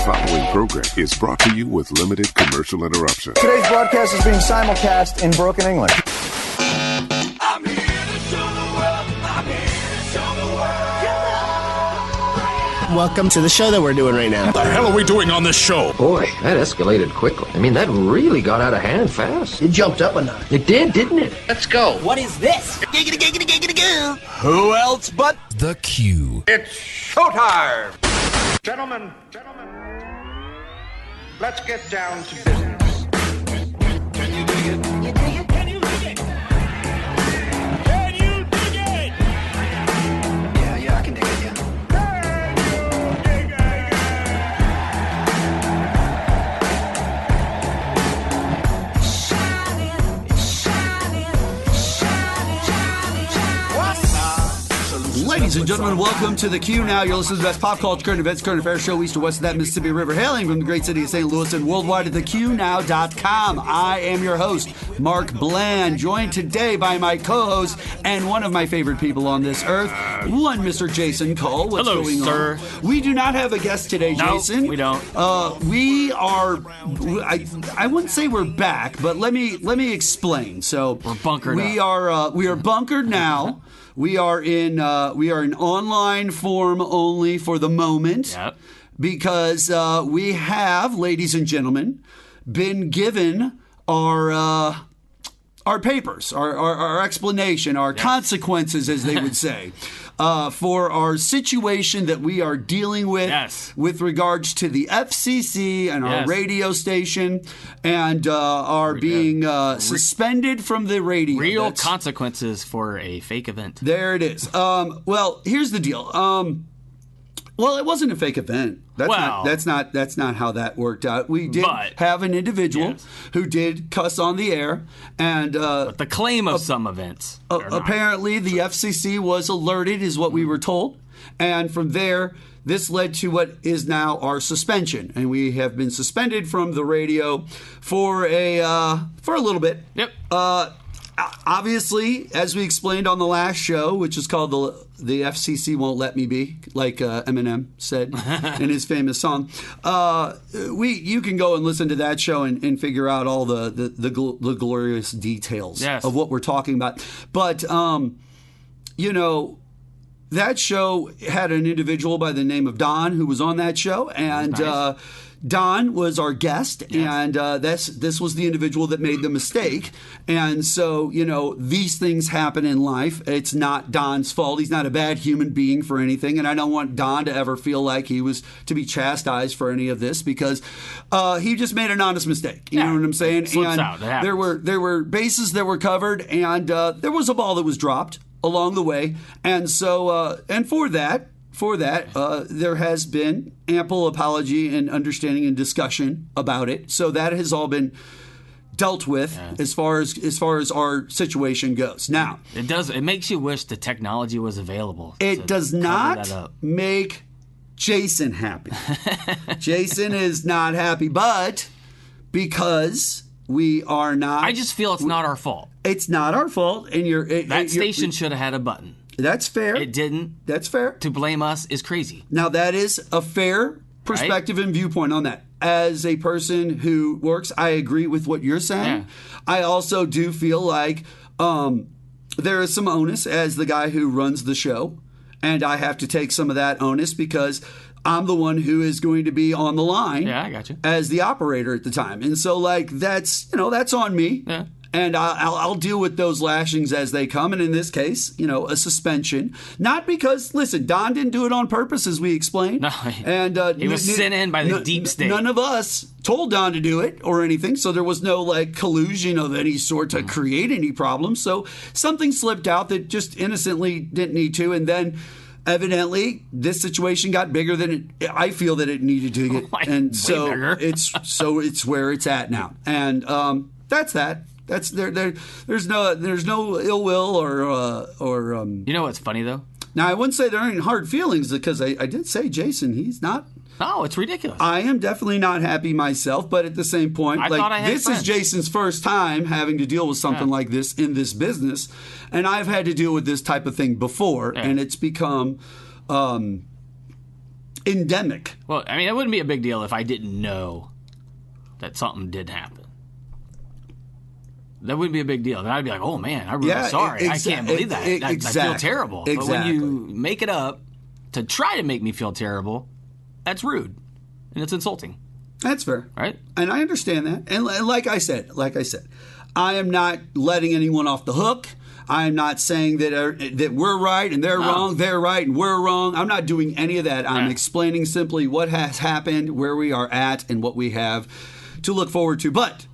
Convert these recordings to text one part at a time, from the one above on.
following program is brought to you with limited commercial interruption. Today's broadcast is being simulcast in broken English. I'm here to show the world. I'm here to show the world. Welcome to the show that we're doing right now. What the hell are we doing on this show? Boy, that escalated quickly. I mean, that really got out of hand fast. It jumped up a notch. It did, didn't it? Let's go. What is this? Giggity, giggity, giggity, goo. Who else but The Q. it's showtime? Gentlemen, let's get down to business. Can you dig it? Can you dig it? Can you dig it? Can you dig it? Yeah, I can dig it, yeah. Ladies and gentlemen, welcome to the QNow. You're listening to the best pop culture, current events, current affairs show east to west of that Mississippi River, hailing from the great city of St. Louis and worldwide at theqnow.com. I am your host, Mark Bland, joined today by my co-host and one of my favorite people on this earth, one Mr. Jason Kull. What's Hello, going sir. on? We do not have a guest today, Jason. No, we don't. We are. I wouldn't say we're back, but let me explain. So We're bunkered We up. are bunkered now. We are in online form only for the moment. Yep. Because we have, ladies and gentlemen, been given our papers, our explanation, our consequences, as they would say, for our situation that we are dealing with with regards to the FCC and our radio station and are being suspended from the radio. Real consequences for a fake event. There it is. Well, here's the deal. Well, it wasn't a fake event. That's not how that worked out. We did have an individual who did cuss on the air, and but the claim of some events. Apparently, the FCC was alerted, is what we were told, and from there, this led to what is now our suspension, and we have been suspended from the radio for a little bit. Yep. Obviously, as we explained on the last show, which is called the FCC Won't Let Me Be, like Eminem said in his famous song, you can go and listen to that show and figure out all the glorious details of what we're talking about. But that show had an individual by the name of Don who was on that show, and Don was our guest, and this was the individual that made the mistake. And so, these things happen in life. It's not Don's fault. He's not a bad human being for anything, and I don't want Don to ever feel like he was to be chastised for any of this, because he just made an honest mistake. You know what I'm saying? And there were bases that were covered, and there was a ball that was dropped along the way. And so, and for that, there has been ample apology and understanding and discussion about it. So that has all been dealt with as far as our situation goes. Now, it makes you wish the technology was available. It does not make Jason happy. Jason is not happy, but because we are not, I just feel it's not our fault. It's not our fault, and that station should have had a button. That's fair. It didn't. That's fair. To blame us is crazy. Now, that is a fair perspective and viewpoint on that. As a person who works, I agree with what you're saying. I also do feel like there is some onus as the guy who runs the show, and I have to take some of that onus because I'm the one who is going to be on the line I got you. as the operator at the time. And so, that's on me. Yeah. And I'll deal with those lashings as they come. And in this case, a suspension. Not because, listen, Don didn't do it on purpose, as we explained. No, he was sent in by the deep state. None of us told Don to do it or anything. So there was no collusion of any sort to create any problems. So something slipped out that just innocently didn't need to. And then evidently this situation got bigger than I feel that it needed to get. And so it's where it's at now. And that's that. That's there's no ill will or You know what's funny though? Now I wouldn't say there aren't hard feelings, because I did say Jason, he's not. No, it's ridiculous. I am definitely not happy myself, but at the same point, this is Jason's first time having to deal with something like this in this business, and I've had to deal with this type of thing before, and it's become endemic. Well, I mean, it wouldn't be a big deal if I didn't know that something did happen. That wouldn't be a big deal. Then I'd be like, oh, man, I'm really sorry. I can't believe that. I feel terrible. But when you make it up to try to make me feel terrible, that's rude. And it's insulting. That's fair. Right? And I understand that. And like I said, I am not letting anyone off the hook. I'm not saying that we're right and they're wrong, they're right and we're wrong. I'm not doing any of that. I'm explaining simply what has happened, where we are at, and what we have to look forward to. But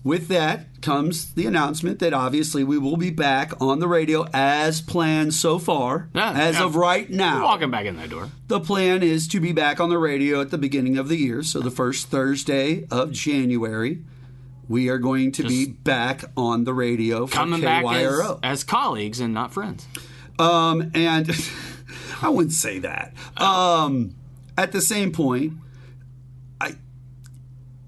with that comes the announcement that obviously we will be back on the radio as planned so far, of right now. We're walking back in that door. The plan is to be back on the radio at the beginning of the year, so the first Thursday of January. We are going to be back on the radio for Coming KYRO. back as colleagues and not friends. And I wouldn't say that. At the same point,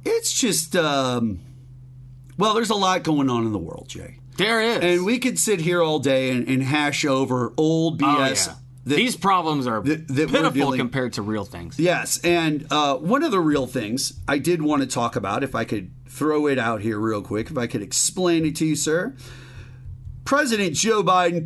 it's just, there's a lot going on in the world, Jay. There is. And we could sit here all day and hash over old BS. These problems are pitiful compared to real things. Yes, and one of the real things I did want to talk about, if I could throw it out here real quick, if I could explain it to you, sir. President Joe Biden's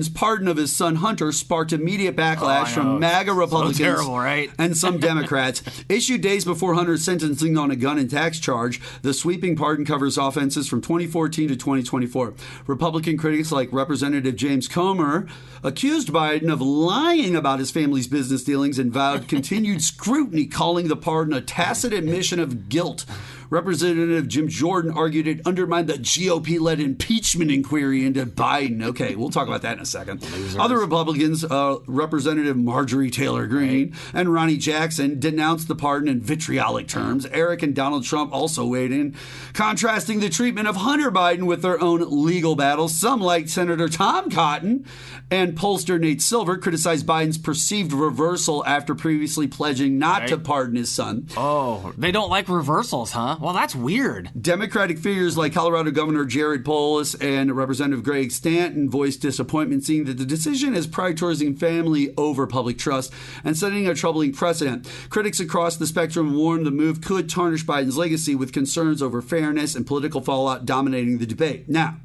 pardon of his son Hunter sparked immediate backlash from MAGA Republicans and some Democrats. Issued days before Hunter's sentencing on a gun and tax charge, the sweeping pardon covers offenses from 2014 to 2024. Republican critics like Representative James Comer accused Biden of lying about his family's business dealings and vowed continued scrutiny, calling the pardon a tacit admission of guilt. Representative Jim Jordan argued it undermined the GOP-led impeachment inquiry into Biden. Okay, we'll talk about that in a second. Other Republicans, Representative Marjorie Taylor Greene and Ronnie Jackson, denounced the pardon in vitriolic terms. Eric and Donald Trump also weighed in, contrasting the treatment of Hunter Biden with their own legal battles. Some, like Senator Tom Cotton and pollster Nate Silver, criticized Biden's perceived reversal after previously pledging not to pardon his son. Oh, they don't like reversals, huh? Well, that's weird. Democratic figures like Colorado Governor Jared Polis and Representative Greg Stanton voiced disappointment, seeing that the decision is prioritizing family over public trust and setting a troubling precedent. Critics across the spectrum warned the move could tarnish Biden's legacy, with concerns over fairness and political fallout dominating the debate. Now,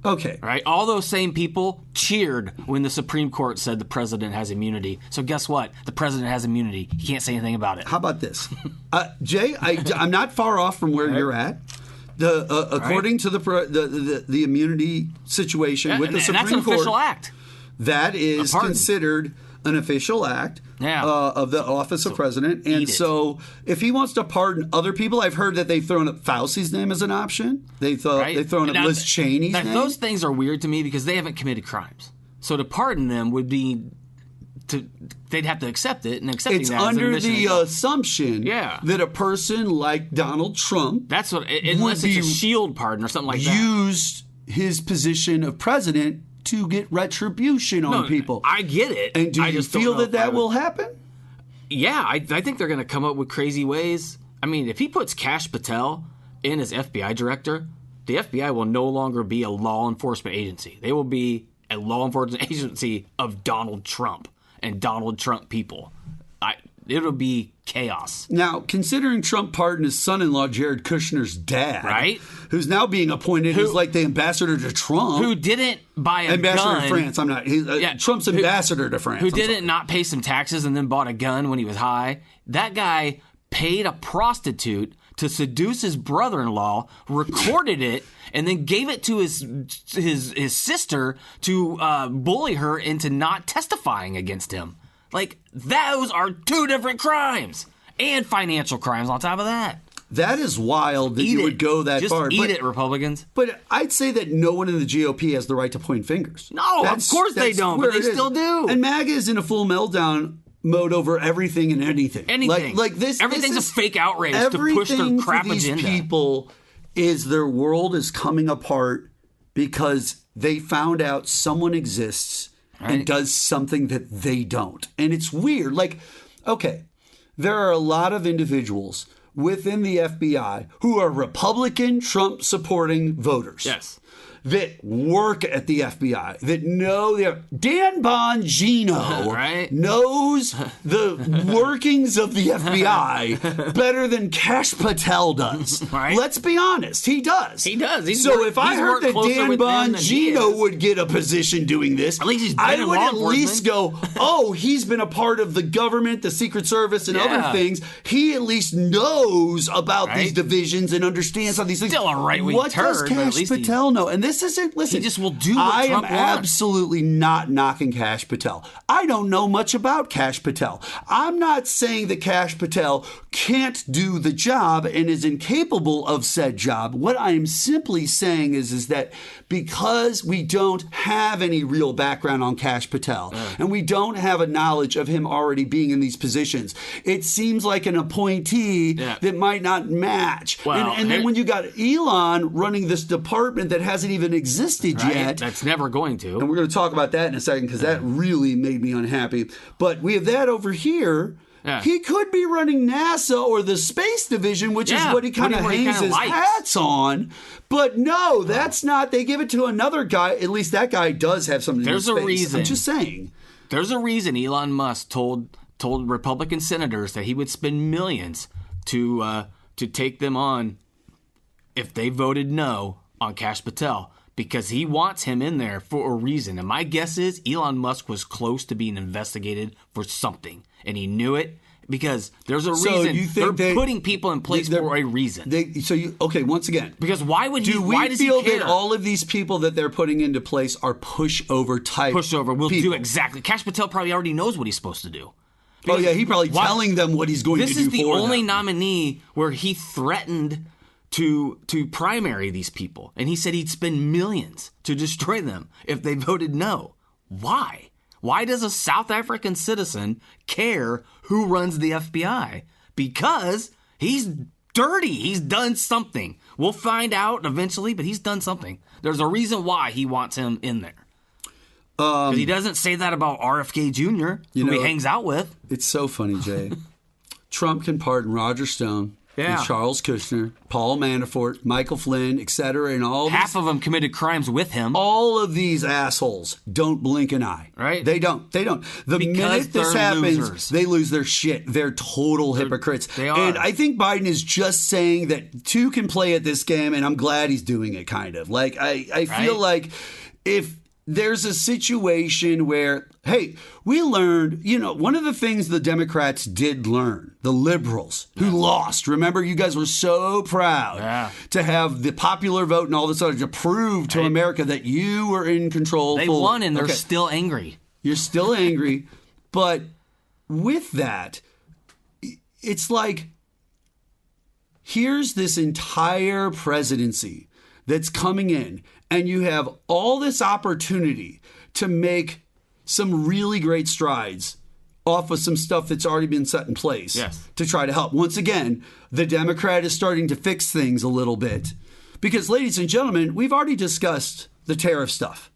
okay. Right. All those same people cheered when the Supreme Court said the president has immunity. So guess what? The president has immunity. He can't say anything about it. How about this? Jay, I'm not far off from where you're at. According to the immunity situation with the Supreme Court. That's an official act. That is considered an official act of the office of president. And so if he wants to pardon other people, I've heard that they've thrown up Fauci's name as an option. They've thrown up Liz Cheney's name. Those things are weird to me because they haven't committed crimes. So to pardon them would be they'd have to accept it, and accepting it's that under is an the assumption that a person like Donald Trump, that's what, unless it's a shield pardon or something like that, used his position of president to get retribution on people. I get it. And do you feel that will happen? Yeah, I think they're going to come up with crazy ways. I mean, if he puts Kash Patel in as FBI director, the FBI will no longer be a law enforcement agency. They will be a law enforcement agency of Donald Trump and Donald Trump people. It'll be chaos. Now, considering Trump pardoned his son-in-law, Jared Kushner's dad, right, who's now being appointed as like the ambassador to Trump, who didn't buy a ambassador gun. to France. I'm not. Trump's ambassador to France. Who didn't not pay some taxes and then bought a gun when he was high. That guy paid a prostitute to seduce his brother-in-law, recorded it, and then gave it to his sister to bully her into not testifying against him. Like, those are two different crimes. And financial crimes on top of that. That is wild that you would go that far. Just eat it, Republicans. But I'd say that no one in the GOP has the right to point fingers. No, of course they don't, but they still do. And MAGA is in a full meltdown mode over everything and anything. Anything. Like this. Everything's a fake outrage to push their crap agenda. Everything for these people is their world is coming apart because they found out someone exists and does something that they don't. And it's weird. Like, okay, there are a lot of individuals within the FBI who are Republican Trump supporting voters. Yes. that work at the FBI, that know Dan Bongino Right. knows the workings of the FBI better than Kash Patel does. Right. Let's be honest, he does. He does. If I heard that Dan Bongino would get a position doing this, at least he's been I in would law at least go, oh, he's been a part of the government, the Secret Service, and other things. He at least knows about these divisions and understands how these things. Still a right-wing What turd, does but at Kash least Patel know? And this isn't. Listen, he just will do what I Trump am wants. absolutely not knocking Kash Patel. I don't know much about Kash Patel. I'm not saying that Kash Patel can't do the job and is incapable of said job. What I am simply saying is that because we don't have any real background on Kash Patel and we don't have a knowledge of him already being in these positions, it seems like an appointee that might not match. Well, and then when you got Elon running this department that hasn't even existed yet. That's never going to. And we're going to talk about that in a second because that really made me unhappy. But we have that over here. Yeah. He could be running NASA or the space division, which is what he kind of hangs his hats on. But no, that's not. They give it to another guy. At least that guy does have something to do with space. There's a reason. I'm just saying. There's a reason Elon Musk told Republican senators that he would spend millions to take them on if they voted no on Kash Patel, because he wants him in there for a reason. And my guess is Elon Musk was close to being investigated for something, and he knew it because there's a reason. You think they're putting people in place for a reason. Once again, because why would he? We Why does feel he care? that all of these people that they're putting into place are pushover type? Pushover will people. do exactly. Kash Patel probably already knows what he's supposed to do. Oh yeah, he probably telling them what he's going to do for them. This is the only nominee where he threatened to primary these people, and he said he'd spend millions to destroy them if they voted no. Why? Why does a South African citizen care who runs the FBI? Because he's dirty. He's done something. We'll find out eventually, but he's done something. There's a reason why he wants him in there. Because he doesn't say that about RFK Jr., who he hangs out with. It's so funny, Jay. Trump can pardon Roger Stone, and Charles Kushner, Paul Manafort, Michael Flynn, etc., and all half of them committed crimes with him. All of these assholes don't blink an eye. Right? They don't. The minute this happens, they lose their shit. They're total hypocrites. They are. And I think Biden is just saying that two can play at this game, and I'm glad he's doing it, kind of. Like, I feel like if there's a situation where, hey, we learned, one of the things the Democrats did learn, the liberals who lost, remember, you guys were so proud to have the popular vote and all this other to prove to America that you were in control. They won and they're still angry. You're still angry. But with that, it's like, here's this entire presidency that's coming in, and you have all this opportunity to make some really great strides off of some stuff that's already been set in place to try to help. Once again, the Democrat is starting to fix things a little bit because, ladies and gentlemen, we've already discussed the tariff stuff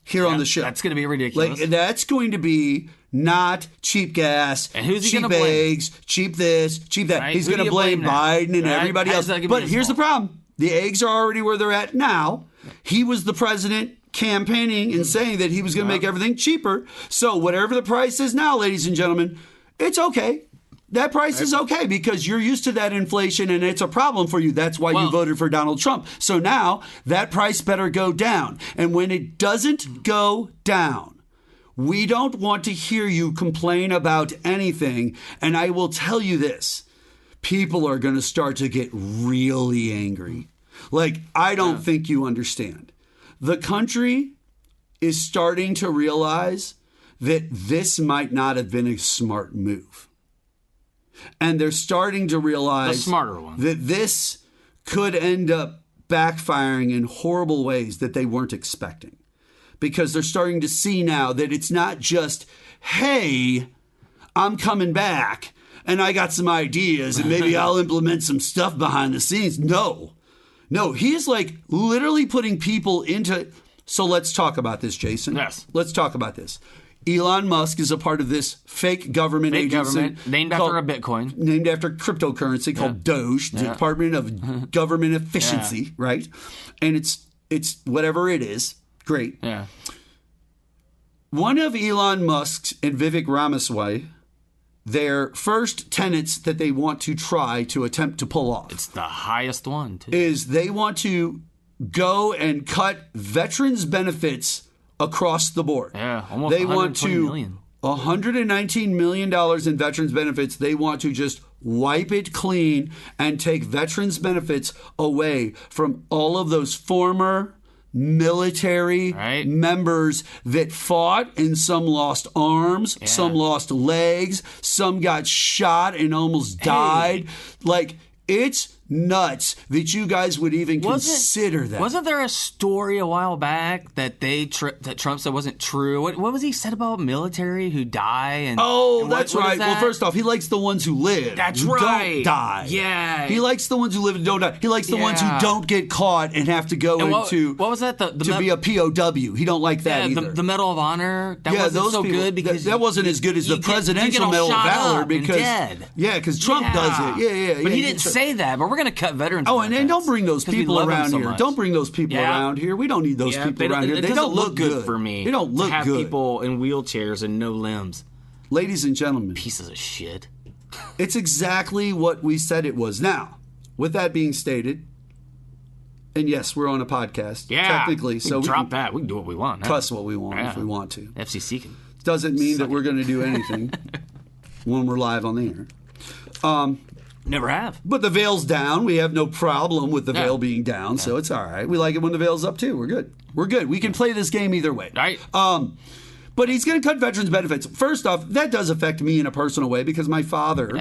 here on the show. That's going to be ridiculous. That's going to be not cheap gas, and who's he cheap gonna blame? eggs, cheap this, cheap that. Right. He's going to blame Biden and everybody else. But here's the problem. The eggs are already where they're at now. He was the president campaigning and saying that he was going to make everything cheaper. So whatever the price is now, ladies and gentlemen, it's okay. That price is okay because you're used to that inflation and it's a problem for you. That's why you voted for Donald Trump. So now that price better go down. And when it doesn't go down, we don't want to hear you complain about anything. And I will tell you this. People are going to start to get really angry. Like, I don't think you understand. The country is starting to realize that this might not have been a smart move. And they're starting to realize the smarter one. That this could end up backfiring in horrible ways that they weren't expecting. Because they're starting to see now that it's not just, hey, I'm coming back and I got some ideas and maybe I'll implement some stuff behind the scenes. No, he is like literally putting people into. So let's talk about this, Jason. Yes. Let's talk about this. Elon Musk is a part of this fake government agency. Named after a Bitcoin. Named after cryptocurrency called DOGE, the Department of Government Efficiency, right? And it's whatever it is. Great. Yeah. One of Elon Musk's and Vivek Ramaswamy, their first tenets that they want to try to attempt to pull off. It's the highest one, too. Is they want to go and cut veterans' benefits across the board. Yeah, almost they want to million. $119 million in veterans' benefits. They want to just wipe it clean and take veterans' benefits away from all of those former military members that fought, and some lost arms, some lost legs, some got shot and almost died. Like, it's nuts that you guys would even consider that. Wasn't there a story a while back that that Trump said wasn't true? What was he said about military who die? And that's right. Well, first off, he likes the ones who live. That's who right. Don't die. Yeah. He likes the ones who live and don't die. He likes the ones who don't get caught and have to go into. What was that? To be a POW. He don't like that either. The Medal of Honor. That wasn't those so people, good because that wasn't as good as the Presidential Medal of Valor because Trump does it. Yeah. But he didn't say that. But we're going to cut veterans. Oh, and don't bring those people around here. Don't bring those people around here. We don't need those people around here. They don't look good for me. They don't look to have good. People in wheelchairs and no limbs. Ladies and gentlemen, pieces of shit. It's exactly what we said it was. Now, with that being stated, and yes, we're on a podcast. Yeah, technically, so we can drop that. We can do what we want. Cuss what we want if we want to. FCC can. Doesn't mean that we're going to do anything when we're live on the air. Never have. But the veil's down. We have no problem with the veil being down, so it's all right. We like it when the veil's up, too. We're good. We're good. We can play this game either way. Right. But he's going to cut veterans' benefits. First off, that does affect me in a personal way because my father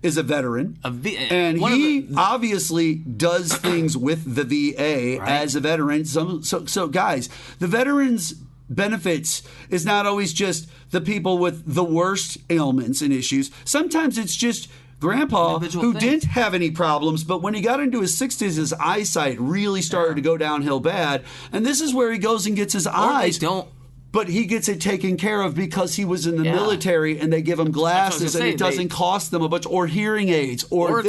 is a veteran. And he obviously does things with the VA as a veteran. So, guys, the veterans' benefits is not always just the people with the worst ailments and issues. Sometimes it's just Grandpa, who didn't have any problems, but when he got into his 60s, his eyesight really started to go downhill bad. And this is where he goes and gets his eyes. But he gets it taken care of because he was in the military, and they give him glasses, and it doesn't cost them a bunch, or hearing aids, or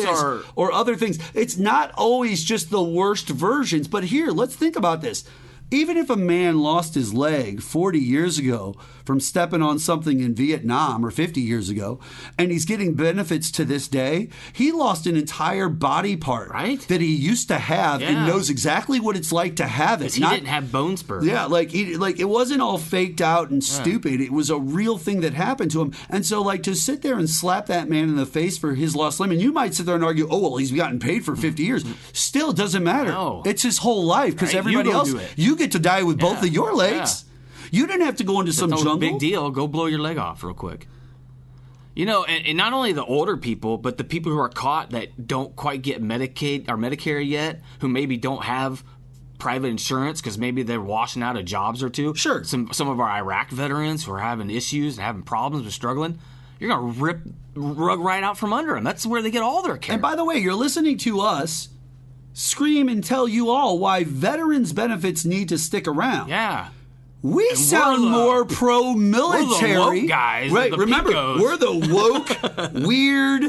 other things. It's not always just the worst versions. But here, let's think about this. Even if a man lost his leg 40 years ago from stepping on something in Vietnam, or 50 years ago, and he's getting benefits to this day, he lost an entire body part that he used to have and knows exactly what it's like to have it. He didn't have bone spurs. Yeah, like it wasn't all faked out and stupid. It was a real thing that happened to him. And so, like, to sit there and slap that man in the face for his lost limb, and you might sit there and argue, oh, well, he's gotten paid for 50 years. Still, it doesn't matter. No. It's his whole life because everybody else, you get to die with both of your legs. You didn't have to go into some jungle. Big deal. Go blow your leg off real quick. You know, and not only the older people, but the people who are caught that don't quite get Medicaid or Medicare yet, who maybe don't have private insurance because maybe they're washing out of jobs or two. Sure. Some of our Iraq veterans who are having issues and having problems and struggling, you're going to rip rug right out from under them. That's where they get all their care. And by the way, you're listening to us scream and tell you all why veterans' benefits need to stick around. Yeah. We sound more pro-military. We're the woke guys. Right, remember, Picos. we're the woke, weird,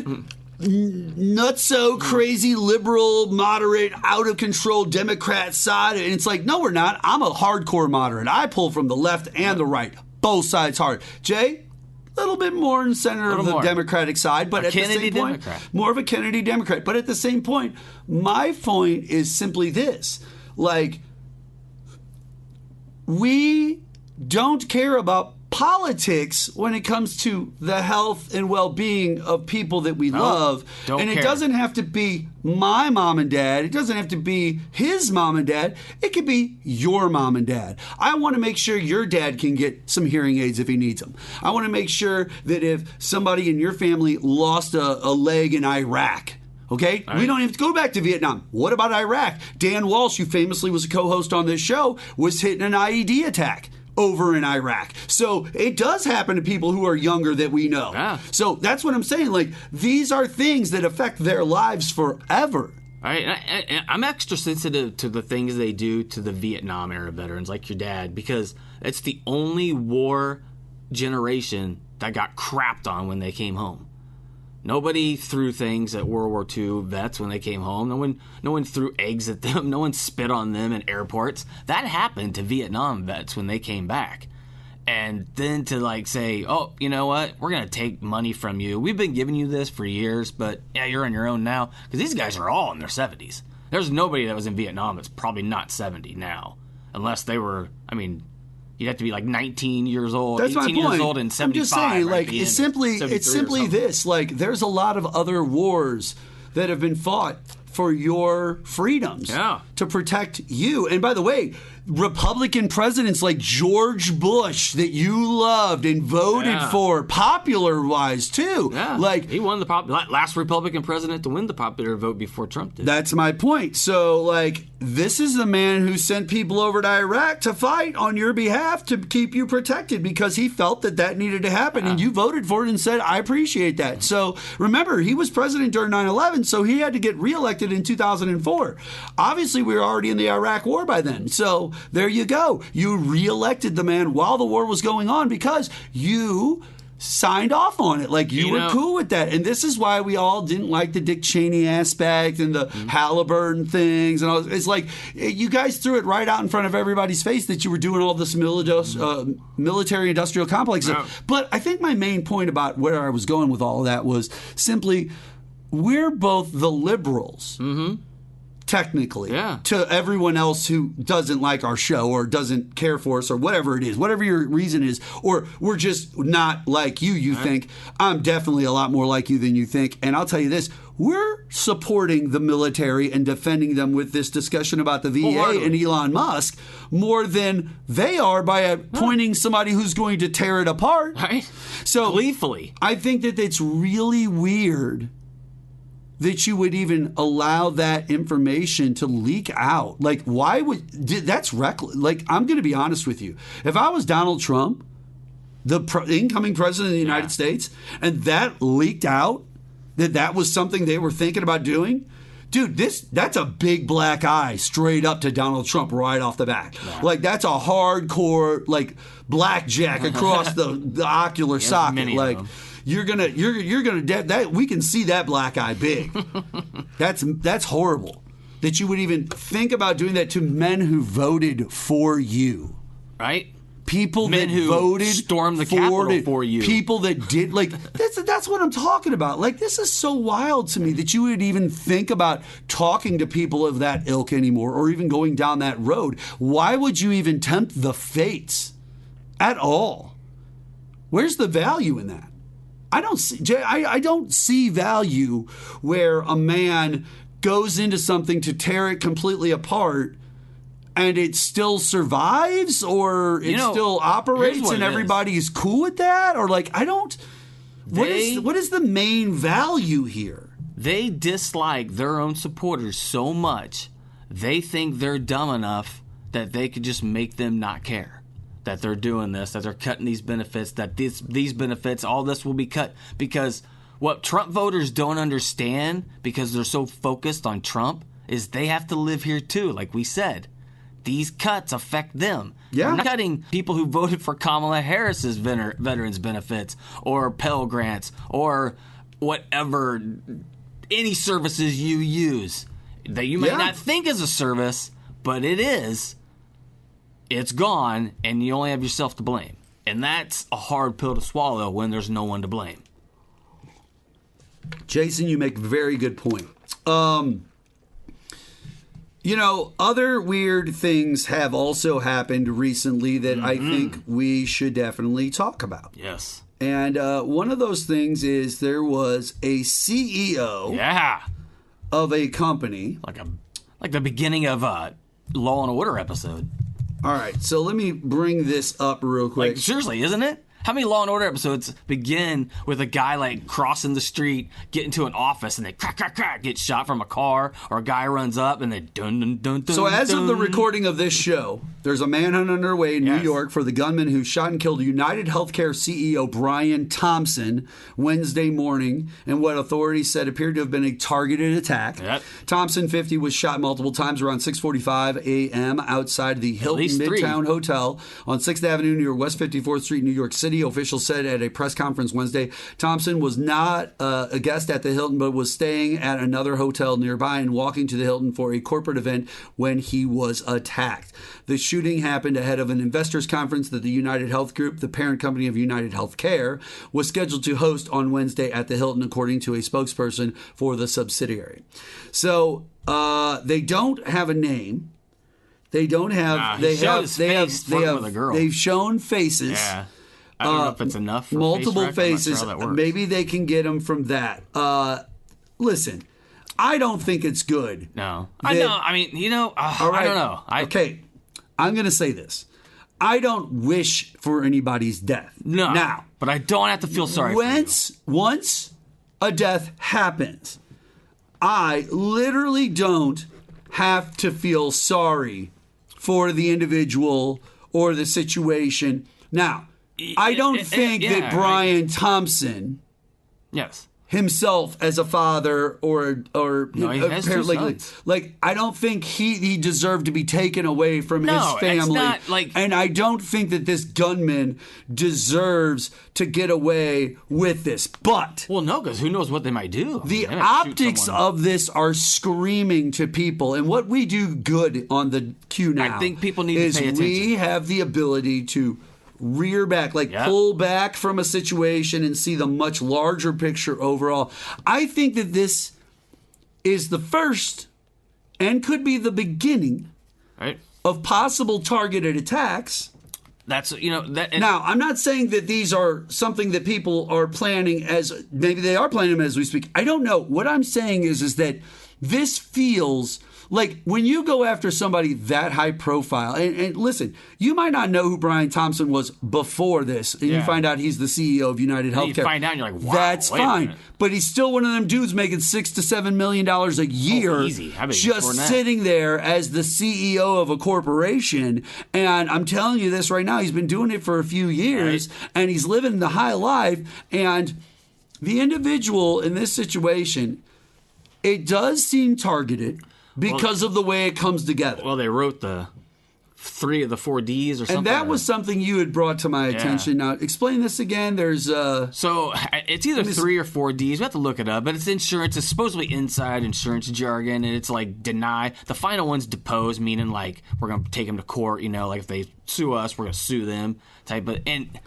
nutso, crazy, liberal, moderate, out-of-control Democrat side. And it's like, no, we're not. I'm a hardcore moderate. I pull from the left and the right. Both sides hard. Jay? A little bit more in the center of the Democratic side, but at the same point, more of a Kennedy Democrat. But at the same point, my point is simply this. Like, we don't care about politics when it comes to the health and well-being of people that we love. And it doesn't have to be my mom and dad. It doesn't have to be his mom and dad. It could be your mom and dad. I want to make sure your dad can get some hearing aids if he needs them. I want to make sure that if somebody in your family lost a leg in Iraq, okay? We don't have to go back to Vietnam. What about Iraq? Dan Walsh, who famously was a co-host on this show, was hit in an IED attack over in Iraq. So it does happen to people who are younger that we know. Yeah. So that's what I'm saying. Like, these are things that affect their lives forever. All right, I'm extra sensitive to the things they do to the Vietnam era veterans, like your dad, because it's the only war generation that got crapped on when they came home. Nobody threw things at World War II vets when they came home. No one threw eggs at them. No one spit on them in airports. That happened to Vietnam vets when they came back. And then to like say, oh, you know what? We're going to take money from you. We've been giving you this for years, but yeah, you're on your own now. Because these guys are all in their 70s. There's nobody that was in Vietnam that's probably not 70 now. Unless they were, I mean, you'd have to be like 19 years old, That's 18 my point. years old, and 75. I'm just saying, right, like, it's simply this. Like, there's a lot of other wars that have been fought for your freedoms to protect you. And by the way, Republican presidents like George Bush that you loved and voted for, popular-wise, too. Yeah. Like, he won the last Republican president to win the popular vote before Trump did. That's my point. So, like, this is the man who sent people over to Iraq to fight on your behalf to keep you protected because he felt that needed to happen. And you voted for it and said, I appreciate that. So, remember, he was president during 9/11, so he had to get reelected in 2004. Obviously, we were already in the Iraq War by then. So, there you go. You reelected the man while the war was going on because you signed off on it. Like, you were cool with that. And this is why we all didn't like the Dick Cheney aspect and the Halliburton things. And all. It's like you guys threw it right out in front of everybody's face that you were doing all this military-industrial complex stuff. But I think my main point about where I was going with all of that was simply we're both the liberals. Technically, to everyone else who doesn't like our show or doesn't care for us or whatever it is, whatever your reason is, or we're just not like you think. I'm definitely a lot more like you than you think. And I'll tell you this, we're supporting the military and defending them with this discussion about the VA and Elon Musk more than they are by appointing somebody who's going to tear it apart. Right? So gleefully. I think that it's really weird that you would even allow that information to leak out. Like, why would... That's reckless. Like, I'm going to be honest with you. If I was Donald Trump, the incoming president of the United States, and that leaked out, that was something they were thinking about doing... Dude, that's a big black eye straight up to Donald Trump right off the bat. Yeah. Like, that's a hardcore, like, blackjack across the ocular socket. Like... You're gonna that we can see that black eye big. That's horrible. That you would even think about doing that to men who voted for you. Right? People men that who voted stormed the Capitol for you. People that did that's what I'm talking about. Like, this is so wild to me that you would even think about talking to people of that ilk anymore or even going down that road. Why would you even tempt the fates at all? Where's the value in that? I don't see value where a man goes into something to tear it completely apart and it still survives or it still operates and everybody's cool with that, or like what is the main value here? They dislike their own supporters so much they think they're dumb enough that they could just make them not care. That they're doing this, that they're cutting these benefits, that these benefits, all this will be cut. Because what Trump voters don't understand, because they're so focused on Trump, is they have to live here too, like we said. These cuts affect them. Yeah. We're not cutting people who voted for Kamala Harris's veterans benefits or Pell Grants or whatever, any services you use that you may not think is a service, but it is. It's gone, and you only have yourself to blame. And that's a hard pill to swallow when there's no one to blame. Jason, you make a very good point. Other weird things have also happened recently that I think we should definitely talk about. Yes. And one of those things is there was a CEO of a company. Like the beginning of a Law and Order episode. All right, so let me bring this up real quick. Like, seriously, isn't it? How many Law and Order episodes begin with a guy like crossing the street, get into an office, and they crack, crack, crack, get shot from a car, or a guy runs up and they dun, dun, dun, dun. So as of the recording of this show, there's a manhunt underway in New York for the gunman who shot and killed United Healthcare CEO Brian Thompson Wednesday morning in what authorities said appeared to have been a targeted attack. Yep. Thompson, 50, was shot multiple times around 6:45 a.m. outside the Hilton Midtown Hotel on 6th Avenue near West 54th Street, New York City. City. Officials said at a press conference Wednesday, Thompson was not a guest at the Hilton, but was staying at another hotel nearby and walking to the Hilton for a corporate event when he was attacked. The shooting happened ahead of an investors conference that the United Health Group, the parent company of United Healthcare, was scheduled to host on Wednesday at the Hilton, according to a spokesperson for the subsidiary. So they don't have a name. They don't have. They've shown faces. Yeah, I don't know if it's enough. For multiple face faces. I'm not sure how that works. Maybe they can get them from that. Listen, I don't think it's good. No, I know. I mean, all right. I don't know. Okay, I'm going to say this. I don't wish for anybody's death. No, now, but I don't have to feel sorry for you. Once a death happens, I literally don't have to feel sorry for the individual or the situation. Now, I don't think that Brian Thompson, himself as a father or no, he has two sons. like I don't think he deserved to be taken away from his family. It's not like, and I don't think that this gunman deserves to get away with this. But no, because who knows what they might do? The optics of this are screaming to people, and what we do good on the QNow, I think people need to pay attention. We have the ability to rear back, pull back from a situation and see the much larger picture overall. I think that this is the first and could be the beginning of possible targeted attacks. That's, now, I'm not saying that these are something that people are planning maybe they are planning them as we speak. I don't know. What I'm saying is that this feels like when you go after somebody that high profile, and listen, you might not know who Brian Thompson was before this, and you find out he's the CEO of United Healthcare. You find out, and you're like, wow, that's fine. But he's still one of them dudes making $6 to $7 million a year, easy. just sitting there as the CEO of a corporation. And I'm telling you this right now, he's been doing it for a few years, and he's living the high life. And the individual in this situation, it does seem targeted because of the way it comes together. Well, they wrote the 3 of the 4 Ds or something. And that was something you had brought to my attention. Now, explain this again. There's So it's either 3 or 4 Ds. We have to look it up. But it's insurance. It's supposedly inside insurance jargon. And it's like deny. The final one's depose, meaning like we're going to take them to court. Like if they sue us, we're going to sue them type of. And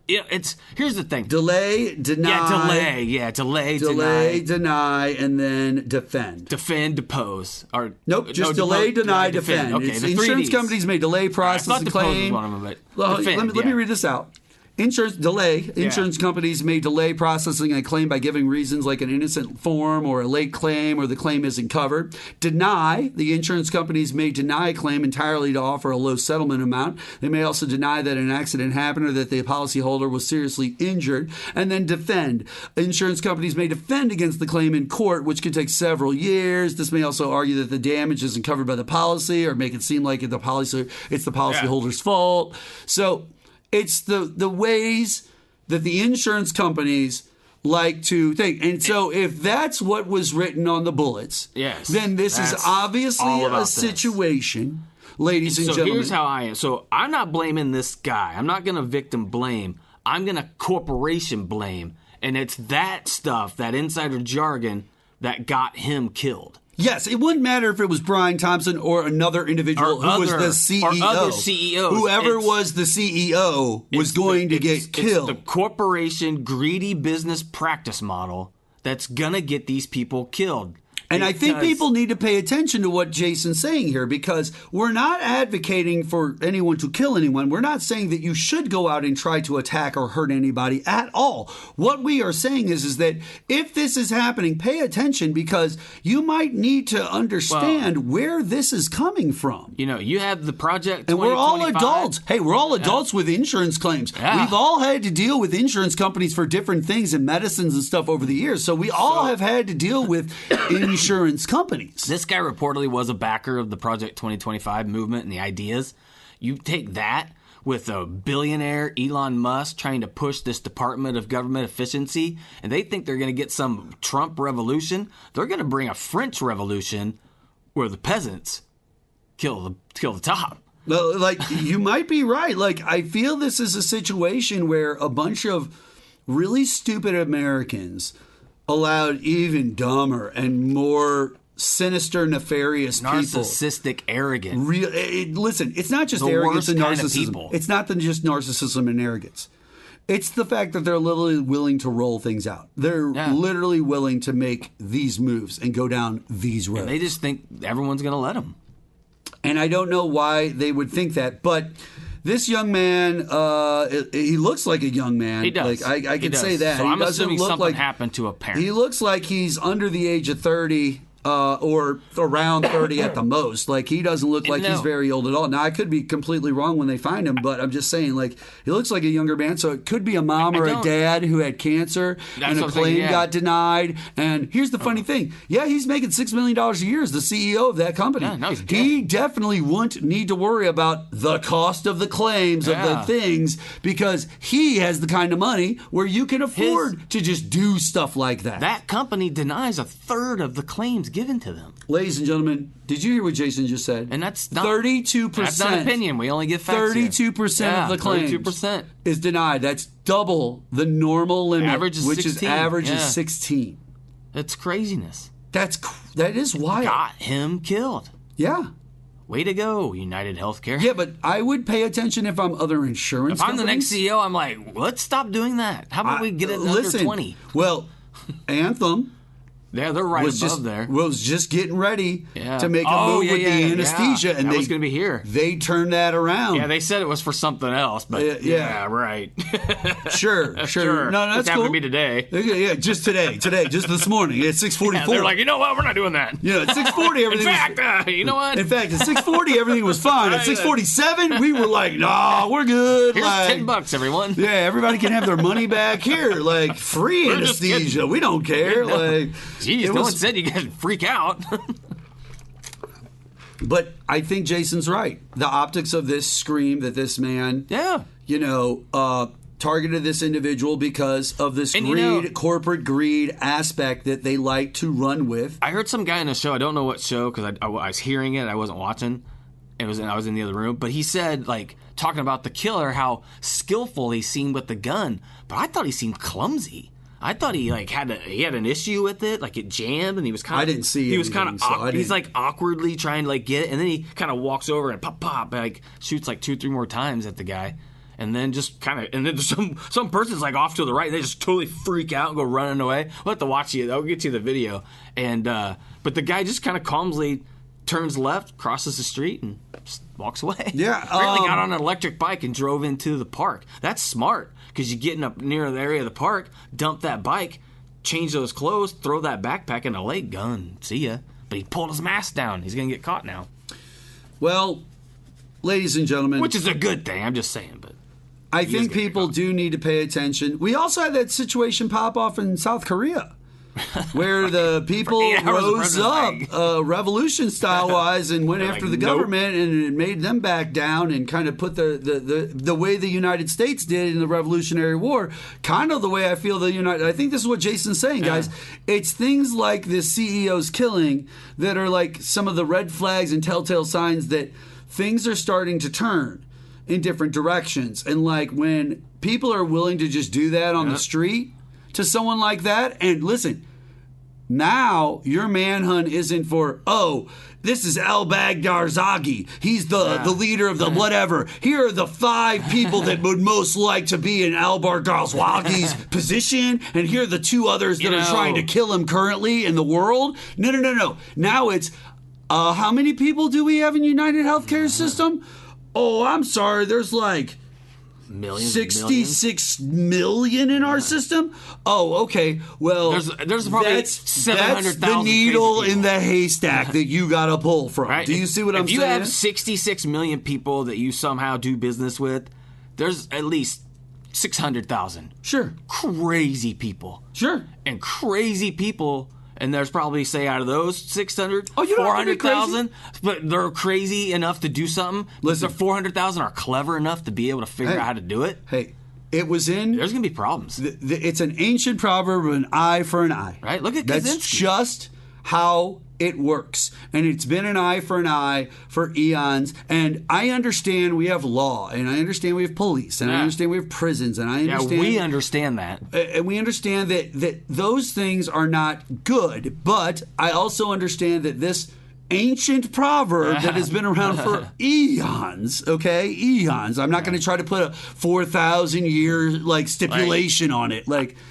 here's the thing. Delay, deny. Delay, deny, and then defend. Defend, depose. Or nope, just delay, deny, defend. Okay, the insurance companies may delay processing claim. One of them, but let me read this out. Insurance companies may delay processing a claim by giving reasons like an innocent form or a late claim or the claim isn't covered. Deny. The insurance companies may deny a claim entirely to offer a low settlement amount. They may also deny that an accident happened or that the policyholder was seriously injured. And then defend. Insurance companies may defend against the claim in court, which could take several years. This may also argue that the damage isn't covered by the policy or make it seem like it's the policyholder's fault. So it's the ways that the insurance companies like to think. And so if that's what was written on the bullets, then this is obviously a situation, ladies and gentlemen. So here's how I am. So I'm not blaming this guy. I'm not going to victim blame. I'm going to corporation blame. And it's that stuff, that insider jargon, that got him killed. Yes, it wouldn't matter if it was Brian Thompson or another individual who was the CEO. Or other CEOs. Whoever was the CEO was going to get killed. It's the corporation greedy business practice model that's going to get these people killed. And I think people need to pay attention to what Jason's saying here, because we're not advocating for anyone to kill anyone. We're not saying that you should go out and try to attack or hurt anybody at all. What we are saying is that if this is happening, pay attention, because you might need to understand where this is coming from. You have the project 2025. And we're all adults. Hey, we're all adults with insurance claims. Yeah. We've all had to deal with insurance companies for different things and medicines and stuff over the years. So we all have had to deal with insurance companies. This guy reportedly was a backer of the Project 2025 movement and the ideas. You take that with a billionaire, Elon Musk, trying to push this Department of Government Efficiency, and they think they're going to get some Trump revolution. They're going to bring a French revolution where the peasants kill the top. Like, you might be right. Like, I feel this is a situation where a bunch of really stupid Americans allowed even dumber and more sinister, nefarious narcissistic, arrogant. Listen, it's not just the arrogance and worst kind of narcissism. people. It's not just narcissism and arrogance. It's the fact that they're literally willing to roll things out. They're literally willing to make these moves and go down these roads. And they just think everyone's going to let them. And I don't know why they would think that, but this young man, he looks like a young man. He does. Like, I can say that. So he I'm doesn't assuming look something like, happened to a parent. He looks like he's under the age of 30. Or around 30 at the most. Like, he doesn't look like he's very old at all. Now, I could be completely wrong when they find him, but I'm just saying, like, he looks like a younger man, so it could be a mom or a dad who had cancer and a claim got denied. And here's the funny thing. Yeah, he's making $6 million a year as the CEO of that company. Yeah, no, he's dead. He definitely wouldn't need to worry about the cost of the claims of the things because he has the kind of money where you can afford to just do stuff like that. That company denies a third of the claims given to them. Ladies and gentlemen, did you hear what Jason just said? And that's not 32%. That's not opinion. We only give facts. 32% of the claims 32% is denied. That's double the normal limit, average is which 16. is average is 16. That's craziness. That is wild. Got him killed. Yeah. Way to go, United Healthcare. Yeah, but I would pay attention if I'm other insurance If I'm the companies. next CEO, I'm like, let's stop doing that. How about we get it under 20? Well, Anthem. Yeah, they're right above there. Was just getting ready to make a move with the anesthesia, and that was going to be here. They turned that around. Yeah, they said it was for something else, but yeah right. Sure. No, that's it's cool. happened to me today. Yeah, just today, just this morning at 6:44. Yeah, they're like, you know what? We're not doing that. Yeah, at 6:40, everything. You know what? In fact, at 6:40, everything was fine. At 6:47, we were like, nah, we're good. Here's like, $10, everyone. Yeah, everybody can have their money back here, like free anesthesia. We don't care. Like, jeez, no one said you guys freak out. But I think Jason's right. The optics of this scream that this man, targeted this individual because of this corporate greed aspect that they like to run with. I heard some guy in a show. I don't know what show because I was hearing it. I wasn't watching. I was in the other room. But he said, like, talking about the killer, how skillful he seemed with the gun. But I thought he seemed clumsy. I thought he had an issue with it, like it jammed, and he was kind of. I didn't see. He was kind so of. He's like awkwardly trying to get it, and then he kind of walks over and pop, like shoots like 2-3 more times at the guy, and then just kind of, and then some person's like off to the right, and they just totally freak out and go running away. We'll have to watch it. I'll get you the video, and but the guy just kind of calmly turns left, crosses the street, and just walks away. Yeah, apparently got on an electric bike and drove into the park. That's smart. Because you get up near the area of the park, dump that bike, change those clothes, throw that backpack in the lake, gun, see ya. But he pulled his mask down. He's going to get caught now. Well, ladies and gentlemen. Which is a good thing, I'm just saying. But I think people do need to pay attention. We also had that situation pop off in South Korea. Where the people rose up revolution style wise and went after the government and it made them back down and kind of put the way the United States did in the Revolutionary War, kind of the way I feel I think this is what Jason's saying, guys. It's things like this CEO's killing that are like some of the red flags and telltale signs that things are starting to turn in different directions. And like when people are willing to just do that on the street to someone like that, and listen, now your manhunt isn't for, this is al-Baghdad Zaghi. He's the leader of the whatever. Here are the 5 people that would most like to be in al-Baghdad Zaghi's position, and here are the 2 others that are trying to kill him currently in the world. No. Now it's, how many people do we have in United Healthcare system? Oh, I'm sorry, there's like 66 million in our system? Oh, okay. Well, there's probably 700,000. That's the needle in the haystack that you got to pull from. Right? Do you see what I'm saying? If you have 66 million people that you somehow do business with, there's at least 600,000. Sure. Crazy people. Sure. And crazy people. And there's probably, say, out of those 600, you don't 400,000, but they're crazy enough to do something. Listen, 400,000 are clever enough to be able to figure out how to do it. Hey, it was in. There's going to be problems. It's an ancient proverb of an eye for an eye. Right? Look at That's Kaczynski. just how it works. And it's been an eye for an eye for eons. And I understand we have law, and I understand we have police, and I understand we have prisons, and I understand... Yeah, we understand that. And we understand that those things are not good. But I also understand that this ancient proverb that has been around for eons, okay? Eons. I'm not going to try to put a 4,000 year stipulation on it.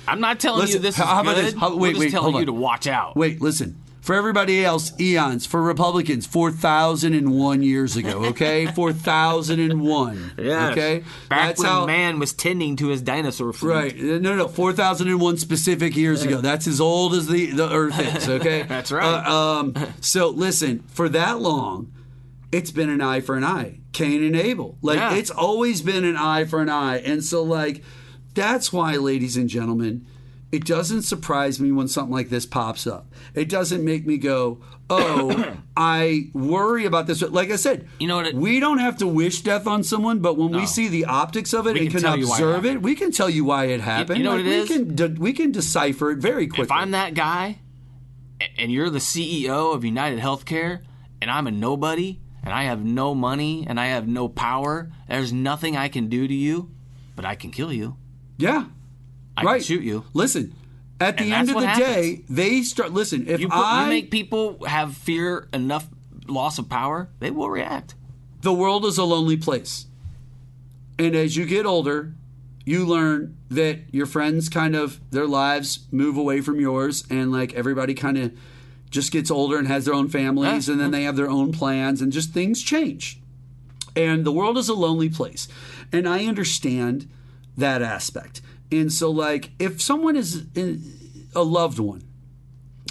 I'm not telling you this is how good. about this? We're just telling you to watch out. Wait, listen. For everybody else, eons. For Republicans, 4,001 years ago, okay? 4,001. Yes. Okay? Back when man was tending to his dinosaur fleet. Right. No. 4,001 specific years ago. That's as old as the Earth is, okay? That's right. So, listen, for that long, it's been an eye for an eye. Cain and Abel. It's always been an eye for an eye. And so, that's why, ladies and gentlemen, it doesn't surprise me when something like this pops up. It doesn't make me go, oh, I worry about this. Like I said, you know what we don't have to wish death on someone, but when we see the optics of it and can observe it, we can tell you why it happened. You know what it is? We can decipher it very quickly. If I'm that guy and you're the CEO of United Healthcare and I'm a nobody and I have no money and I have no power, there's nothing I can do to you, but I can kill you. Yeah. I can shoot you. Listen, at the end of the day, they start. Listen, if you make people have fear enough loss of power, they will react. The world is a lonely place, and as you get older, you learn that your friends their lives move away from yours, and everybody kind of just gets older and has their own families, and then they have their own plans, and just things change. And the world is a lonely place, and I understand that aspect. And so, if someone is a loved one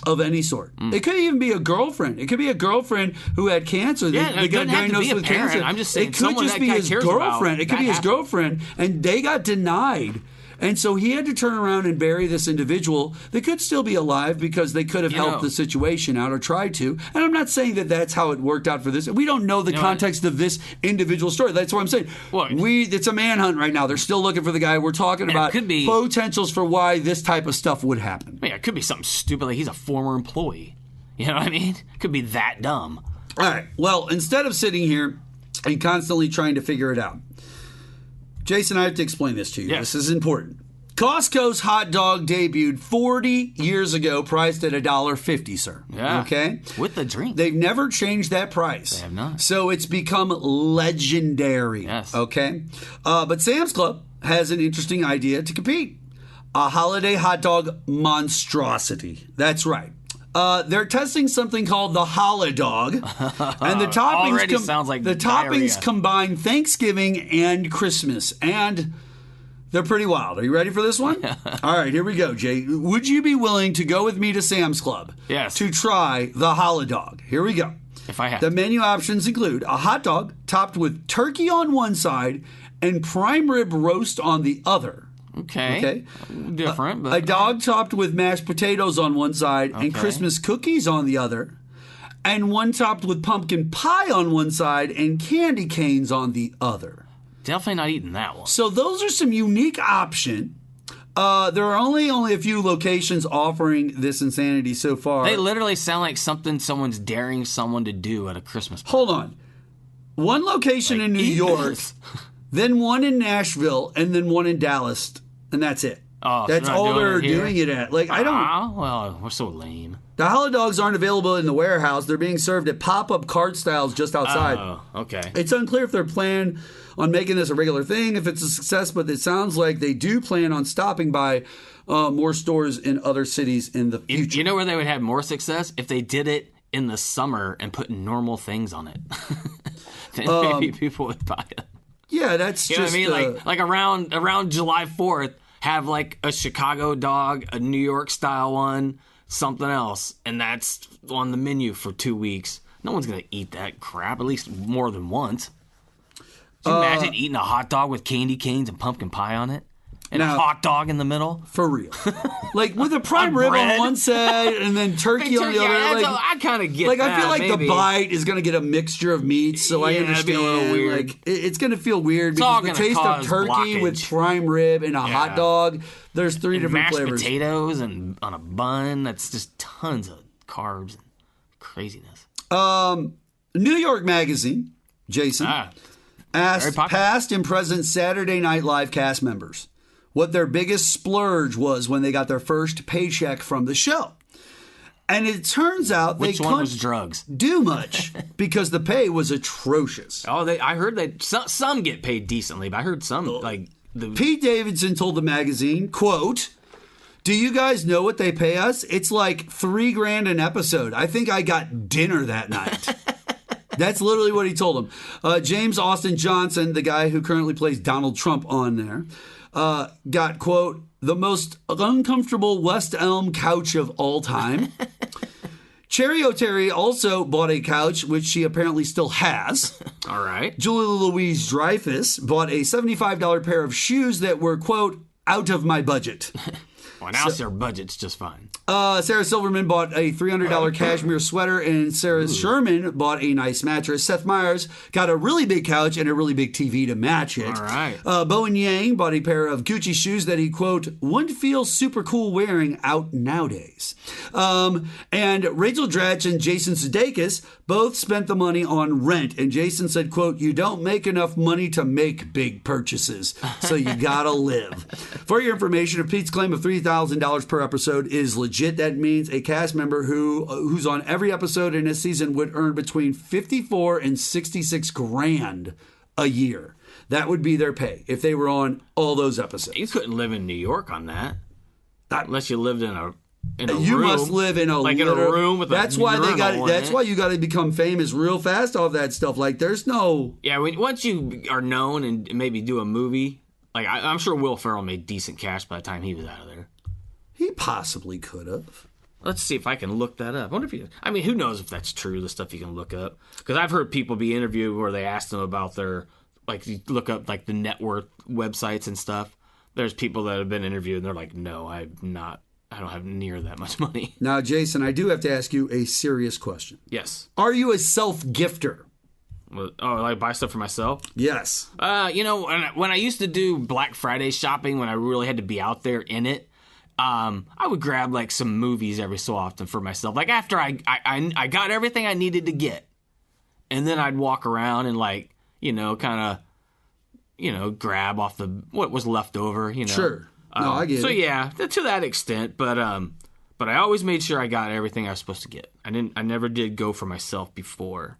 of any sort, it could even be a girlfriend. It could be a girlfriend who had cancer. They got diagnosed with cancer. I'm just saying, it could just be his girlfriend. It could be his girlfriend, and they got denied. And so he had to turn around and bury this individual that could still be alive because they could have helped the situation out or tried to. And I'm not saying that that's how it worked out for this. We don't know the context of this individual story. That's what I'm saying. It's a manhunt right now. They're still looking for the guy. We're talking about potentials for why this type of stuff would happen. Yeah, it could be something stupid like he's a former employee. You know what I mean? It could be that dumb. All right. Well, instead of sitting here and constantly trying to figure it out, Jason, I have to explain this to you. Yes. This is important. Costco's hot dog debuted 40 years ago, priced at $1.50, sir. Yeah. Okay? With the drink. They've never changed that price. They have not. So it's become legendary. Yes. Okay? But Sam's Club has an interesting idea to compete. A holiday hot dog monstrosity. That's right. They're testing something called the Holodog, and the toppings sounds like toppings combine Thanksgiving and Christmas, and they're pretty wild. Are you ready for this one? All right, here we go, Jay. Would you be willing to go with me to Sam's Club? Yes. To try the Holodog? Here we go. If I have the menu options include a hot dog topped with turkey on one side and prime rib roast on the other. Okay. Different. But a dog topped with mashed potatoes on one side and Christmas cookies on the other. And one topped with pumpkin pie on one side and candy canes on the other. Definitely not eating that one. So those are some unique options. There are only a few locations offering this insanity so far. They literally sound like something someone's daring someone to do at a Christmas party. Hold on. One location in New York, then one in Nashville, and then one in Dallas, and that's it. Oh, that's so all they're doing doing it at. I don't. Well, we're so lame. The Holodogs aren't available in the warehouse. They're being served at pop-up cart styles just outside. Oh, okay. It's unclear if they're planning on making this a regular thing, if it's a success, but it sounds like they do plan on stopping by more stores in other cities in the future. You know where they would have more success? If they did it in the summer and put normal things on it. Then maybe people would buy it. Yeah, that's you just... know what I mean? Like around July 4th, have like a Chicago dog, a New York style one, something else, and that's on the menu for 2 weeks. No one's going to eat that crap, at least more than once. Can you imagine eating a hot dog with candy canes and pumpkin pie on it? And a hot dog in the middle? For real. Like with a prime rib on one side and then turkey on the other. I kind of get that. I feel like the bite is going to get a mixture of meats, so I understand. Be a little weird. It's going to feel weird because the taste of turkey with prime rib and a hot dog, there's three different flavors. Mashed potatoes and on a bun, that's just tons of carbs and craziness. New York Magazine, Jason, asked past and present Saturday Night Live cast members what their biggest splurge was when they got their first paycheck from the show. And it turns out Which they one couldn't was drugs? do much because the pay was atrocious. Oh, I heard that some get paid decently, but I heard some like Pete Davidson told the magazine, quote, "Do you guys know what they pay us? It's like $3,000 an episode. I think I got dinner that night." That's literally what he told them. James Austin Johnson, the guy who currently plays Donald Trump on there, got, quote, "the most uncomfortable West Elm couch of all time." Cherry O'Terry also bought a couch, which she apparently still has. All right. Julia Louise Dreyfus bought a $75 pair of shoes that were, quote, "out of my budget." Well, now their budget's just fine. Sarah Silverman bought a $300 cashmere sweater, and Sarah Sherman bought a nice mattress. Seth Meyers got a really big couch and a really big TV to match it. All right. Bowen Yang bought a pair of Gucci shoes that he, quote, "wouldn't feel super cool wearing out nowadays." And Rachel Dratch and Jason Sudeikis both spent the money on rent. And Jason said, quote, "you don't make enough money to make big purchases, so you gotta live." For your information, if Pete's claim of $3,000 per episode is legit, that means a cast member who's on every episode in a season would earn between 54 and 66 grand a year. That would be their pay if they were on all those episodes. You couldn't live in New York on that, unless you lived in a you room. must live in a in a room with that's a why they got urinal that's in it. why you got to become famous real fast off that stuff. Like there's no once you are known and maybe do a movie, like I'm sure Will Ferrell made decent cash by the time he was out of there. He possibly could have. Let's see if I can look that up. I wonder if who knows if that's true, the stuff you can look up. Because I've heard people be interviewed where they ask them about their, like, you look up, like, the net worth websites and stuff. There's people that have been interviewed and they're like, no, I don't have near that much money. Now, Jason, I do have to ask you a serious question. Yes. Are you a self-gifter? Like buy stuff for myself? Yes. When I used to do Black Friday shopping, when I really had to be out there in it, I would grab like some movies every so often for myself. Like after I got everything I needed to get, and then I'd walk around and grab off what was left over. Sure. No, I get it. So yeah, to that extent, but I always made sure I got everything I was supposed to get. I never did go for myself before.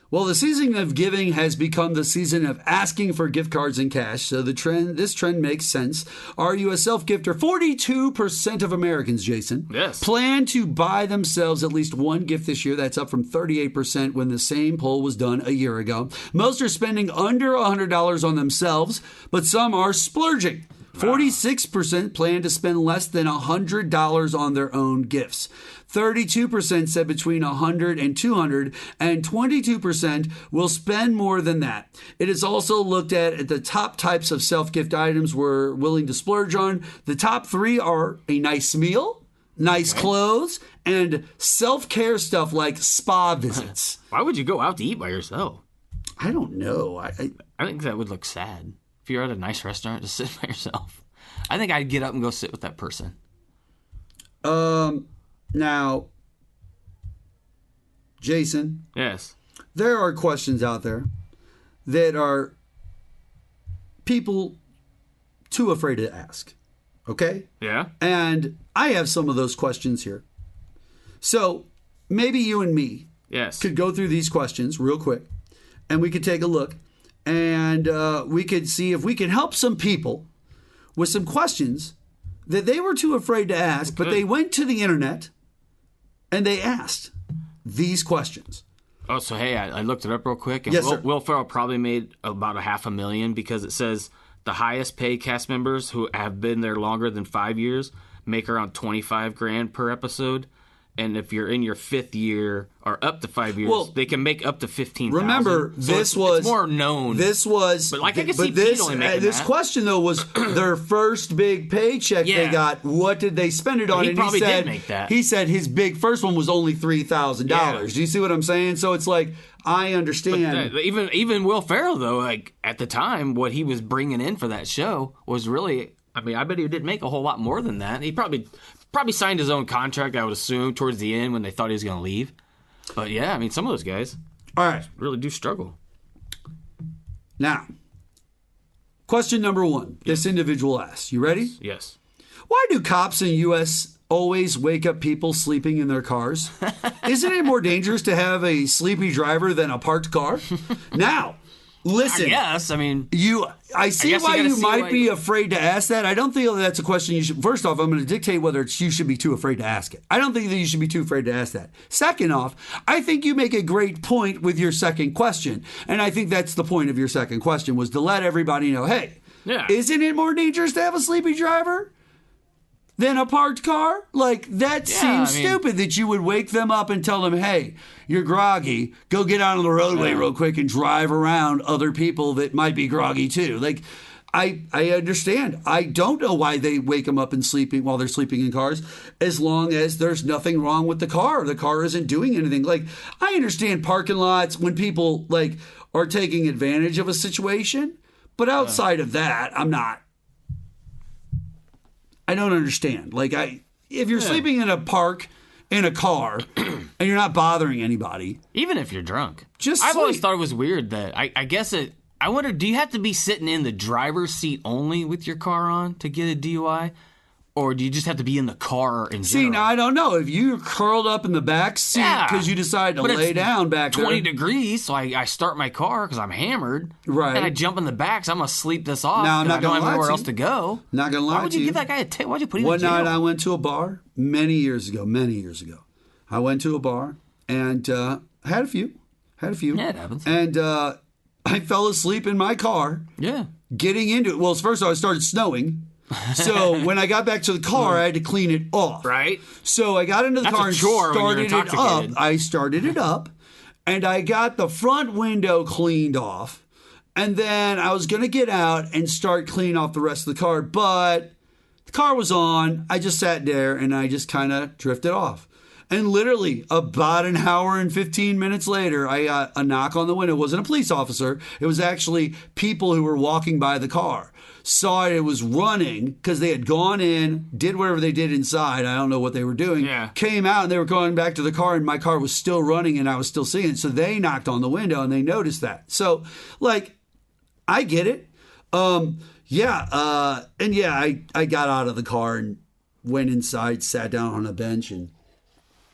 Well, the season of giving has become the season of asking for gift cards and cash, so this trend makes sense. Are you a self-gifter? 42% of Americans, Jason, yes, plan to buy themselves at least one gift this year. That's up from 38% when the same poll was done a year ago. Most are spending under $100 on themselves, but some are splurging. 46% plan to spend less than $100 on their own gifts. 32% said between $100 and $200, and 22% will spend more than that. It is also looked at the top types of self-gift items we're willing to splurge on. The top three are a nice meal, nice clothes, and self-care stuff like spa visits. Why would you go out to eat by yourself? I don't know. I think that would look sad. If you're at a nice restaurant, just sit by yourself. I think I'd get up and go sit with that person. Now, Jason. Yes. There are questions out there that are people too afraid to ask. Okay? Yeah. And I have some of those questions here. So maybe you and me could go through these questions real quick, and we could take a look, and we could see if we can help some people with some questions that they were too afraid to ask, but they went to the internet and they asked these questions. Oh, so hey, I looked it up real quick. And Yes, sir. Will Ferrell probably made about $500,000 because it says the highest paid cast members who have been there longer than 5 years make around $25,000 per episode. And if you're in your fifth year or up to 5 years, they can make up to $15,000. Remember, it's more known. But like I can see Pete only making this that. question though was their first big paycheck they got. What did they spend it on? He and probably he said, did make that. He said his big first one was only $3,000. Yeah. Do you see what I'm saying? So it's like I understand. Even Will Ferrell though, like at the time, what he was bringing in for that show was really I mean, I bet he didn't make a whole lot more than that. He probably signed his own contract, I would assume, towards the end when they thought he was going to leave. But yeah, I mean, some of those guys really do struggle. Now, question number 1. This individual asks, you ready? Yes. Why do cops in the U.S. always wake up people sleeping in their cars? Isn't it more dangerous to have a sleepy driver than a parked car? Now, listen. Yes, I mean... I see why you might be afraid to ask that. I don't think that's a question you should... First off, I'm going to dictate whether you should be too afraid to ask it. I don't think that you should be too afraid to ask that. Second off, I think you make a great point with your second question. And I think that's the point of your second question, was to let everybody know, hey, isn't it more dangerous to have a sleepy driver than a parked car? Like, that seems stupid that you would wake them up and tell them, hey, you're groggy. Go get out on the roadway real quick and drive around other people that might be groggy too. Like, I understand. I don't know why they wake them up and sleeping while they're sleeping in cars, as long as there's nothing wrong with the car. The car isn't doing anything. Like, I understand parking lots when people like are taking advantage of a situation, but outside of that, I don't understand. Like, if you're sleeping in a park in a car and you're not bothering anybody, even if you're drunk, I've always thought it was weird that I guess I wonder, do you have to be sitting in the driver's seat only with your car on to get a DUI? Or do you just have to be in the car in general? See, now I don't know. If you're curled up in the back seat because you decide to lay down back there. 20 degrees, so I start my car because I'm hammered. Right. And I jump in the back, so I'm going to sleep this off. Now, I'm not I don't gonna have lie anywhere to else you. to go. Not going to lie to you. Why would you give that guy a ticket? Why'd you put him in jail? One night I went to a bar many years ago. I went to a bar and had a few. Yeah, it happens. And I fell asleep in my car. Yeah. Getting into it. Well, first of all, it started snowing. So when I got back to the car, I had to clean it off. Right. So I got into the car and started it up. I started it up, and I got the front window cleaned off. And then I was going to get out and start cleaning off the rest of the car, but the car was on. I just sat there, and I just kind of drifted off. And literally about an hour and 15 minutes later, I got a knock on the window. It wasn't a police officer. It was actually people who were walking by the car. Saw it was running because they had gone in, did whatever they did inside. I don't know what they were doing. Yeah. Came out and they were going back to the car and my car was still running and I was still seeing it. So they knocked on the window and they noticed that. So, like, I get it. I got out of the car and went inside, sat down on a bench and...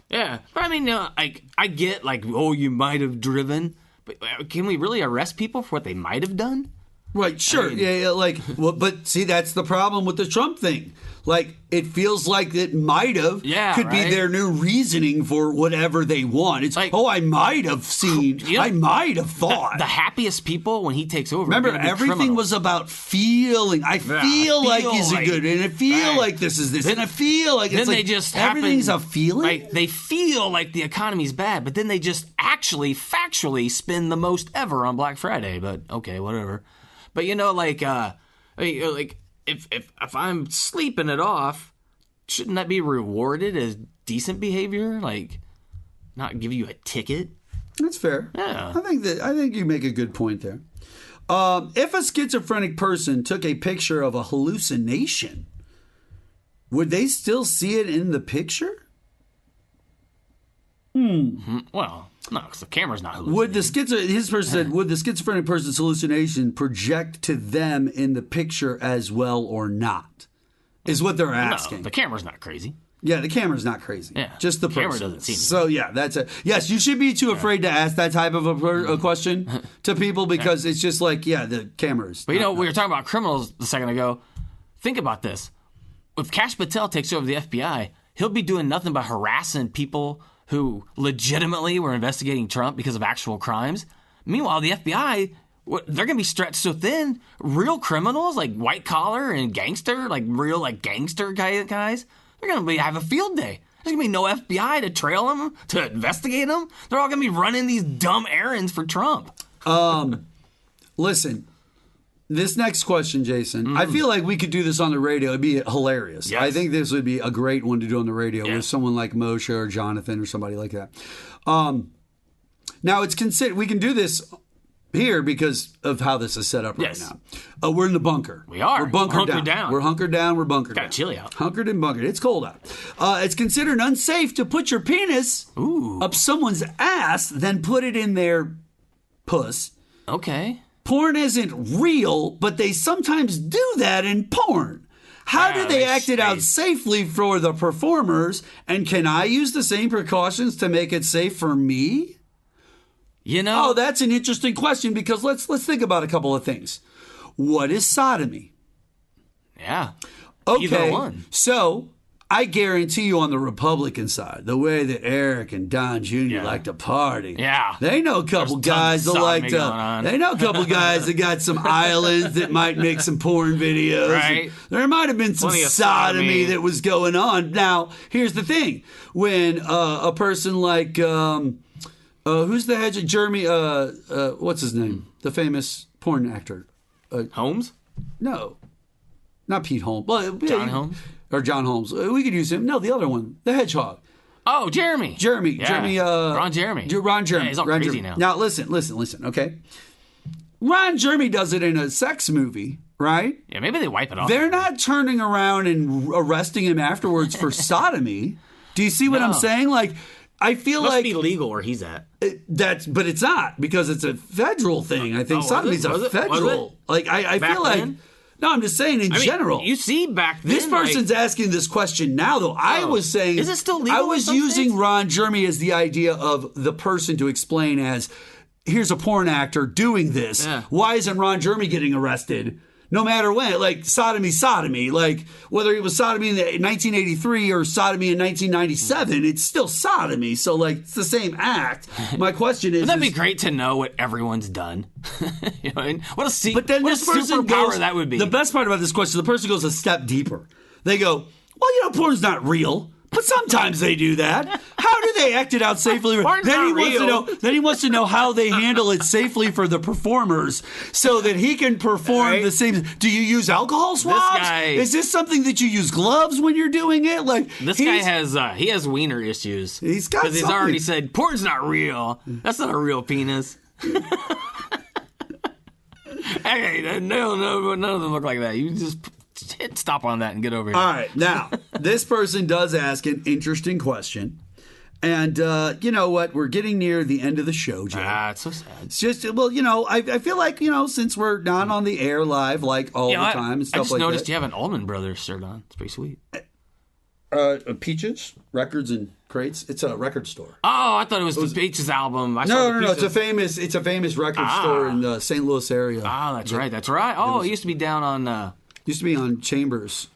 Yeah, but I mean, I get, like, oh, you might have driven, but can we really arrest people for what they might have done? Right, sure. But see, that's the problem with the Trump thing. Like, it feels like it might have could be their new reasoning for whatever they want. It's like, I might have seen, I might have thought. The happiest people when he takes over. Remember, everything was about feeling. I feel like he's a good, and I feel like this is this, and I feel like it's then they just everything's a feeling. Like, they feel like the economy's bad, but then they just actually factually spend the most ever on Black Friday. But okay, whatever. But if I'm sleeping it off, shouldn't that be rewarded as decent behavior? Like, not give you a ticket? That's fair. Yeah. I think you make a good point there. If a schizophrenic person took a picture of a hallucination, would they still see it in the picture? Well, no, because the camera's not hallucinating. Would the schizophrenic person's hallucination project to them in the picture as well or not? Is what they're asking. No, the camera's not crazy. Yeah, the camera's not crazy. Yeah, just the camera person. doesn't seem. So yeah, that's it. Yes, you should be too afraid to ask that type of a question to people because it's just like, the cameras. But we were talking about criminals a second ago. Think about this: if Kash Patel takes over the FBI, he'll be doing nothing but harassing people who legitimately were investigating Trump because of actual crimes. Meanwhile, the FBI, they're going to be stretched so thin. Real criminals, like white collar and gangster, like real gangster guys, they're going to have a field day. There's going to be no FBI to trail them, to investigate them. They're all going to be running these dumb errands for Trump. Listen, this next question, Jason, I feel like we could do this on the radio. It'd be hilarious. Yes. I think this would be a great one to do on the radio with someone like Moshe or Jonathan or somebody like that. Now, it's considered. We can do this here because of how this is set up right Yes. now. We're in the bunker. We are. We're bunkered Hunkered down. We're hunkered down. We're bunkered down. Got chilly out. Hunkered and bunkered. It's cold out. It's considered unsafe to put your penis up someone's ass, then put it in their puss. Okay. Porn isn't real, but they sometimes do that in porn. How do they act it out safely for the performers? And can I use the same precautions to make it safe for me? You know, Oh, that's an interesting question because let's think about a couple of things. What is sodomy? yeah. Okay, Either one. so I guarantee you on the Republican side, the way that Eric and Don Jr. like to party, Yeah. they know a couple There's guys tons that of like sodomy going on. to. They know a couple guys that got some islands that might make some porn videos. Right. There might have been some Plenty of sodomy sodomy. that was going on. Now, here's the thing: when a person like who's the head? Jeremy, what's his name? The famous porn actor. Holmes? No, not Pete Holmes. Well, John Holmes? or John Holmes. We could use him. No, the other one, the Hedgehog. Oh, Jeremy. Jeremy. Yeah. Jeremy. Ron Jeremy. Ron Jeremy. Yeah, he's all Ron crazy Jeremy. now. Now listen. Okay. Ron Jeremy does it in a sex movie, right? Yeah, maybe they wipe it off. They're not turning around and arresting him afterwards for sodomy. Do you see what I'm No. saying? Like, I feel Must like be legal where he's at. but it's not because it's a federal thing. I think was sodomy's it? a Was it? federal. Like, I Back feel like. then? No, I'm just saying in I mean, general. You see back then. This person's asking this question now, though. I was saying, Is it still legal I in was some using states? Ron Jeremy as the idea of the person to explain as, here's a porn actor doing this. Yeah. Why isn't Ron Jeremy getting arrested? No matter when, like sodomy. Like whether it was sodomy in 1983 or sodomy in 1997, it's still sodomy. So like it's the same act. My question is, Wouldn't that be great to know what everyone's done? You know what I mean? What a But then what this a person superpower goes, that would be. The best part about this question, the person goes a step deeper. They go, well, you know, porn's not real, but sometimes they do that. How do they act it out safely? Porn's Then not he wants to real. know. Then he wants to know how they handle it safely for the performers, so that he can perform Right. the same. Do you use alcohol swabs? guy- Is this something that you use gloves when you're doing it? Like This guy has wiener issues. He's got because he's something. already said porn's not real. That's not a real penis. Hey, no, none of them look like that. You just hit stop on that and get over here. All right. Now, this person does ask an interesting question. And you know what? We're getting near the end of the show, Jay. It's so sad. It's just, well, you know, I feel like, you know, since we're not on the air live like all the time and stuff I just like noticed that. you have an Allman Brothers shirt on. It's pretty sweet. Peaches, Records and Crates. It's a record store. Oh, I thought it was the Peaches album. I saw No. the It's a famous record store in the St. Louis area. Ah, that's right. Oh, it used to be down on. Used to be on Chambers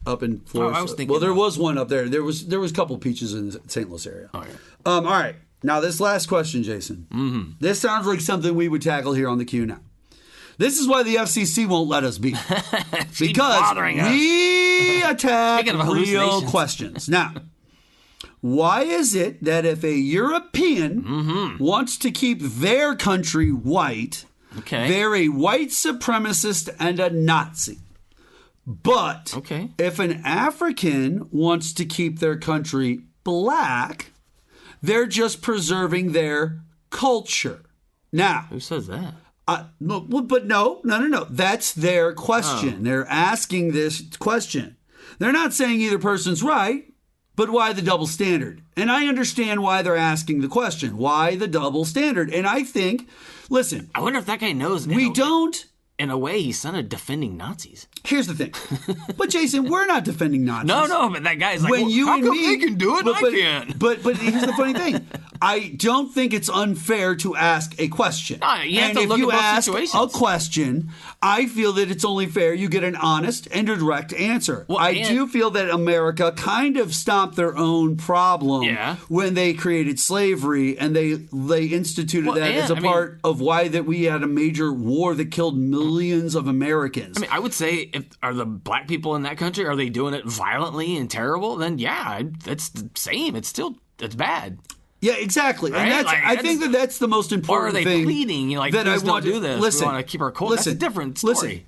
up in Florida. I was thinking well, there was one up there. There was a couple Peaches in the St. Louis area. Oh, yeah. All right. Now, this last question, Jason. Mm-hmm. This sounds like something we would tackle here on the QNow. This is why the FCC won't let us be. Because bothering us. we attack Speaking of real hallucinations. questions. Now, why is it that if a European wants to keep their country white, Okay. they're a white supremacist and a Nazi? But Okay. if an African wants to keep their country black, they're just preserving their culture. Now, Who says that? but no. That's their question. Oh. They're asking this question. They're not saying either person's right, but why the double standard? And I understand why they're asking the question. Why the double standard? And I think, listen, I wonder if that guy knows. we don't. In a way, he's kind of defending Nazis. Here's the thing. But Jason, we're not defending Nazis. No, but that guy's like, When well, you how and come me they can do it and I can't? But here's the funny thing. I don't think it's unfair to ask a question. You have and to if look you at both ask situations. a question, I feel that it's only fair you get an honest and a direct answer. Well, I do feel that America kind of stopped their own problem when they created slavery and they instituted that as a part of why that we had a major war that killed millions of Americans. I mean, I would say, are the black people in that country, are they doing it violently and terrible? Then yeah, it's the same. It's bad. Yeah, exactly. Right? And that's, Like, I think that's the most important Or are they thing. pleading? You're like, that please I don't want do this. Listen, we want to keep our culture. That's a different story. Listen,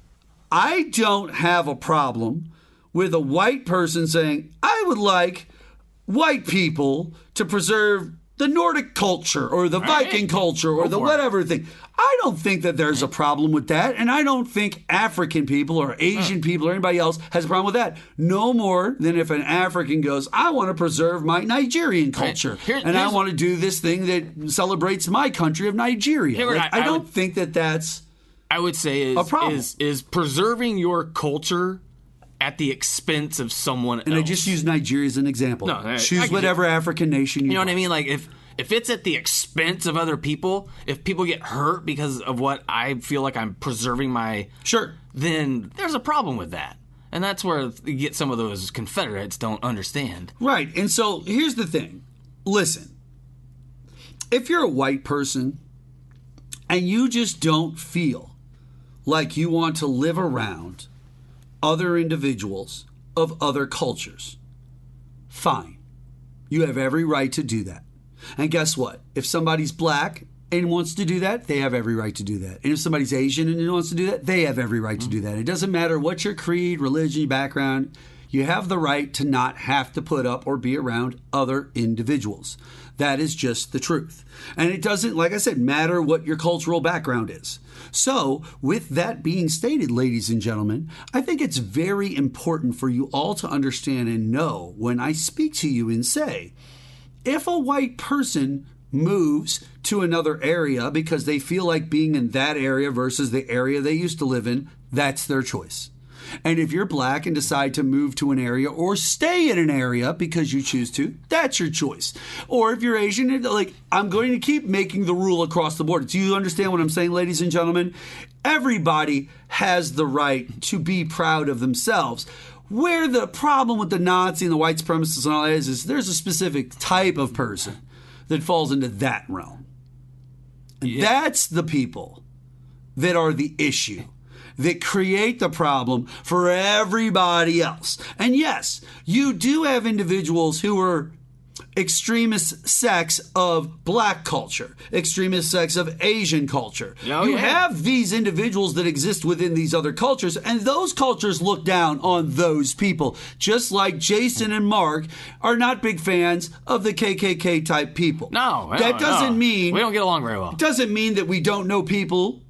I don't have a problem with a white person saying, I would like white people to preserve the Nordic culture or the Viking culture or the whatever thing. I don't think that there's a problem with that, and I don't think African people or Asian people or anybody else has a problem with that. No more than if an African goes, I want to preserve my Nigerian culture, and I want to do this thing that celebrates my country of Nigeria. I don't think that that's I would say a problem. Is preserving your culture at the expense of someone else. And I just use Nigeria as an example. No, choose whatever African nation you know what I mean? Like if it's at the expense of other people, if people get hurt because of what I feel like I'm preserving my then there's a problem with that. And that's where you get some of those Confederates don't understand. Right. And so here's the thing. Listen. If you're a white person and you just don't feel like you want to live around other individuals of other cultures, fine. You have every right to do that. And guess what? If somebody's black and wants to do that, they have every right to do that. And if somebody's Asian and wants to do that, they have every right to do that. It doesn't matter what your creed, religion, background. You have the right to not have to put up or be around other individuals. That is just the truth. And it doesn't, like I said, matter what your cultural background is. So, with that being stated, ladies and gentlemen, I think it's very important for you all to understand and know when I speak to you and say, if a white person moves to another area because they feel like being in that area versus the area they used to live in, that's their choice. And if you're black and decide to move to an area or stay in an area because you choose to, that's your choice. Or if you're Asian, like, I'm going to keep making the rule across the board. Do you understand what I'm saying, ladies and gentlemen? Everybody has the right to be proud of themselves. Where the problem with the Nazi and the white supremacists and all that is there's a specific type of person that falls into that realm. And that's the people that are the issue, that create the problem for everybody else. And yes, you do have individuals who are extremist sects of black culture, extremist sects of Asian culture. You have these individuals that exist within these other cultures, and those cultures look down on those people, just like Jason and Mark are not big fans of the KKK type people. That doesn't mean we don't get along very well. It doesn't mean that we don't know people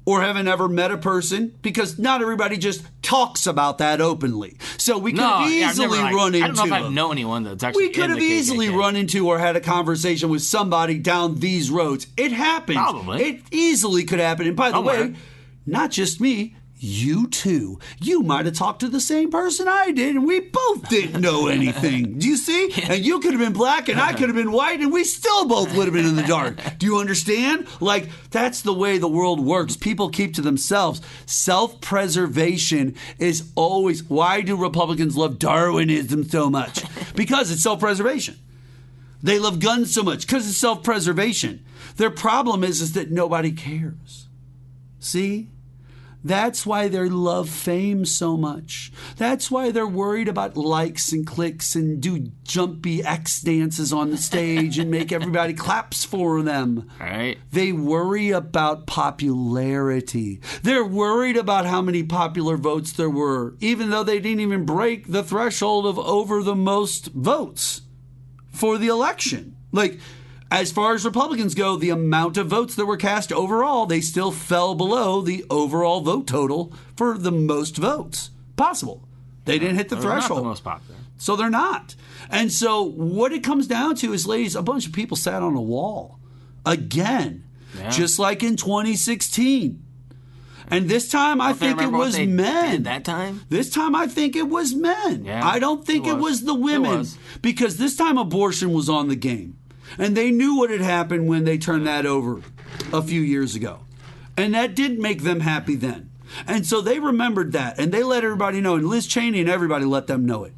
or haven't ever met a person, because not everybody just talks about that openly. So we could have easily run into... I don't know if I know anyone that's actually We could have easily run into or had a conversation with somebody down these roads. It happens. Probably. It easily could happen. And by the way, not just me, you too. You might have talked to the same person I did, and we both didn't know anything. Do you see? And you could have been black, and I could have been white, and we still both would have been in the dark. Do you understand? Like, that's the way the world works. People keep to themselves. Self-preservation is always... Why do Republicans love Darwinism so much? Because it's self-preservation. They love guns so much because it's self-preservation. Their problem is that nobody cares. See? That's why they love fame so much. That's why they're worried about likes and clicks and do jumpy X dances on the stage and make everybody claps for them. Right. They worry about popularity. They're worried about how many popular votes there were, even though they didn't even break the threshold of over the most votes for the election. Like, as far as Republicans go, the amount of votes that were cast overall, they still fell below the overall vote total for the most votes possible. They didn't hit the threshold. Not the most popular. So they're not. And so what it comes down to is, ladies, a bunch of people sat on a wall again, just like in 2016. And this time I think it was men. That time? This time I think it was men. Yeah, I don't think it was the women. Because this time abortion was on the game. And they knew what had happened when they turned that over a few years ago. And that didn't make them happy then. And so they remembered that. And they let everybody know. And Liz Cheney and everybody let them know it.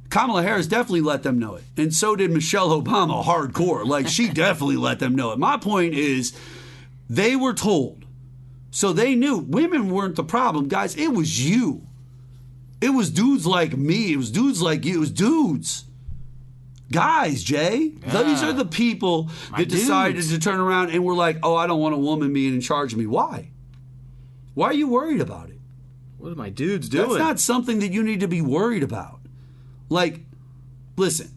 Kamala Harris definitely let them know it. And so did Michelle Obama, hardcore. Like, she definitely let them know it. My point is, they were told. So they knew women weren't the problem. Guys, it was you. It was dudes like me. It was dudes like you. It was dudes. Guys, Jay, these are the people that decided to turn around and were like, oh, I don't want a woman being in charge of me. Why? Why are you worried about it? What are my dudes doing? That's not something that you need to be worried about. Like, listen,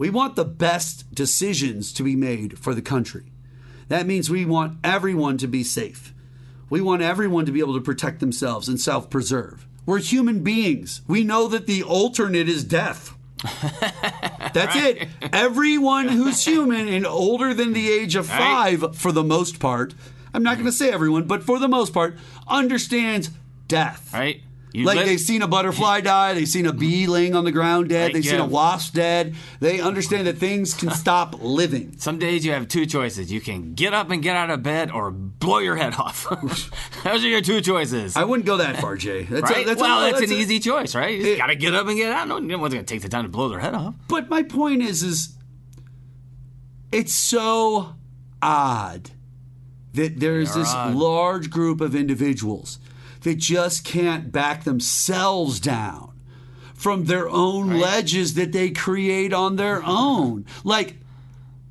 We want the best decisions to be made for the country. That means we want everyone to be safe. We want everyone to be able to protect themselves and self-preserve. We're human beings. We know that the alternate is death. That's it. Everyone who's human and older than the age of 5, for the most part, I'm not going to say everyone, but for the most part, understands death. Right. They've seen a butterfly die, they've seen a bee laying on the ground dead, they've seen a wasp dead. They understand that things can stop living. Some days you have 2 choices. You can get up and get out of bed or blow your head off. Those are your 2 choices. I wouldn't go that far, Jay. That's right? That's an easy choice, right? You just got to get up and get out. No one's going to take the time to blow their head off. But my point is it's so odd that there's this large group of individuals that just can't back themselves down from their own ledges that they create on their own. Like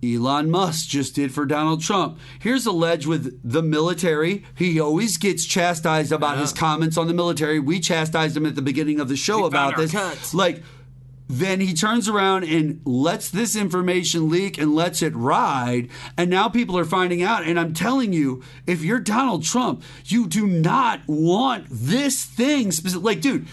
Elon Musk just did for Donald Trump. Here's a ledge with the military. He always gets chastised about his comments on the military. We chastised him at the beginning of the show about this. Then he turns around and lets this information leak and lets it ride. And now people are finding out. And I'm telling you, if you're Donald Trump, you do not want this thing. Dude,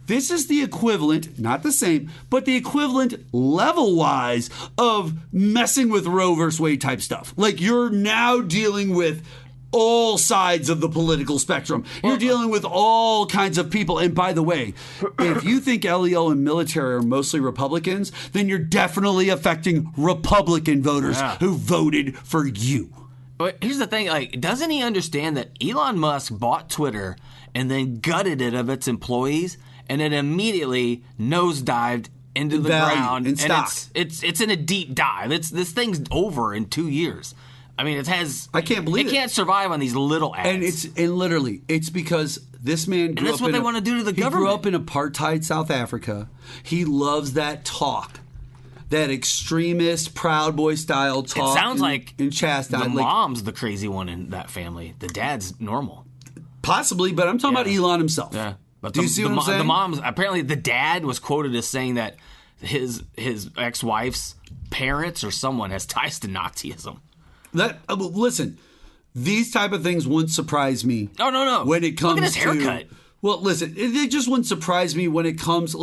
this is the equivalent, not the same, but the equivalent level-wise of messing with Roe versus Wade type stuff. You're now dealing with all sides of the political spectrum. You're dealing with all kinds of people. And by the way, if you think LEO and military are mostly Republicans, then you're definitely affecting Republican voters who voted for you. But here's the thing, doesn't he understand that Elon Musk bought Twitter and then gutted it of its employees and it immediately nosedived into the ground and stopped. It's in a deep dive. This thing's over in 2 years. I mean, I can't believe it. It can't survive on these little ads. And literally, it's because this man grew up. And that's what they want to do to the government. He grew up in apartheid South Africa. He loves that talk, that extremist, Proud Boy style talk. It sounds like in chastise. The mom's the crazy one in that family. The dad's normal. Possibly, but I'm talking about Elon himself. Yeah, but do you see what I'm saying? The mom's apparently the dad was quoted as saying that his ex-wife's parents or someone has ties to Nazism. Listen, these type of things wouldn't surprise me. No. When it comes Look at his haircut. Well, listen, it just wouldn't surprise me when it comes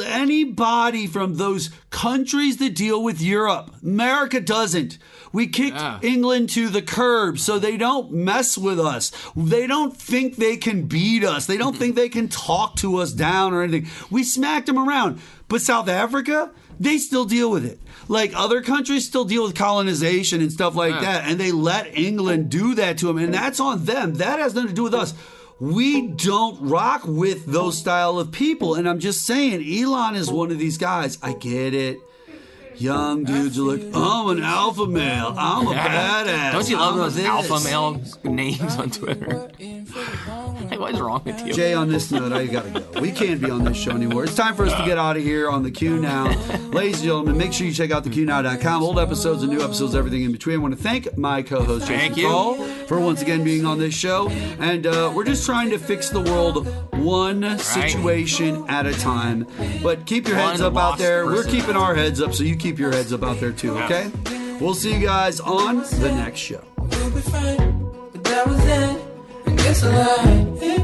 anybody from those countries that deal with Europe. America doesn't. We kicked England to the curb, so they don't mess with us. They don't think they can beat us. They don't think they can talk to us down or anything. We smacked them around. But South Africa, they still deal with it. Other countries still deal with colonization and stuff like that, and they let England do that to them, and that's on them. That has nothing to do with us. We don't rock with those style of people, and I'm just saying, Elon is one of these guys. I get it. Young dudes are like, I'm an alpha male. I'm a badass. Don't you love those alpha male names on Twitter? What is wrong with you? Jay, on this note, I got to go. We can't be on this show anymore. It's time for us to get out of here on the QNow. Ladies and gentlemen, make sure you check out the QNow.com. Old episodes and new episodes, everything in between. I want to thank my co-host, Jason Kull, for once again being on this show. And we're just trying to fix the world one situation at a time. But keep your heads up out there. We're keeping our heads up, so you keep your heads up out there too, okay? We'll see you guys on the next show. We'll be fine, but that was then. I guess I lied.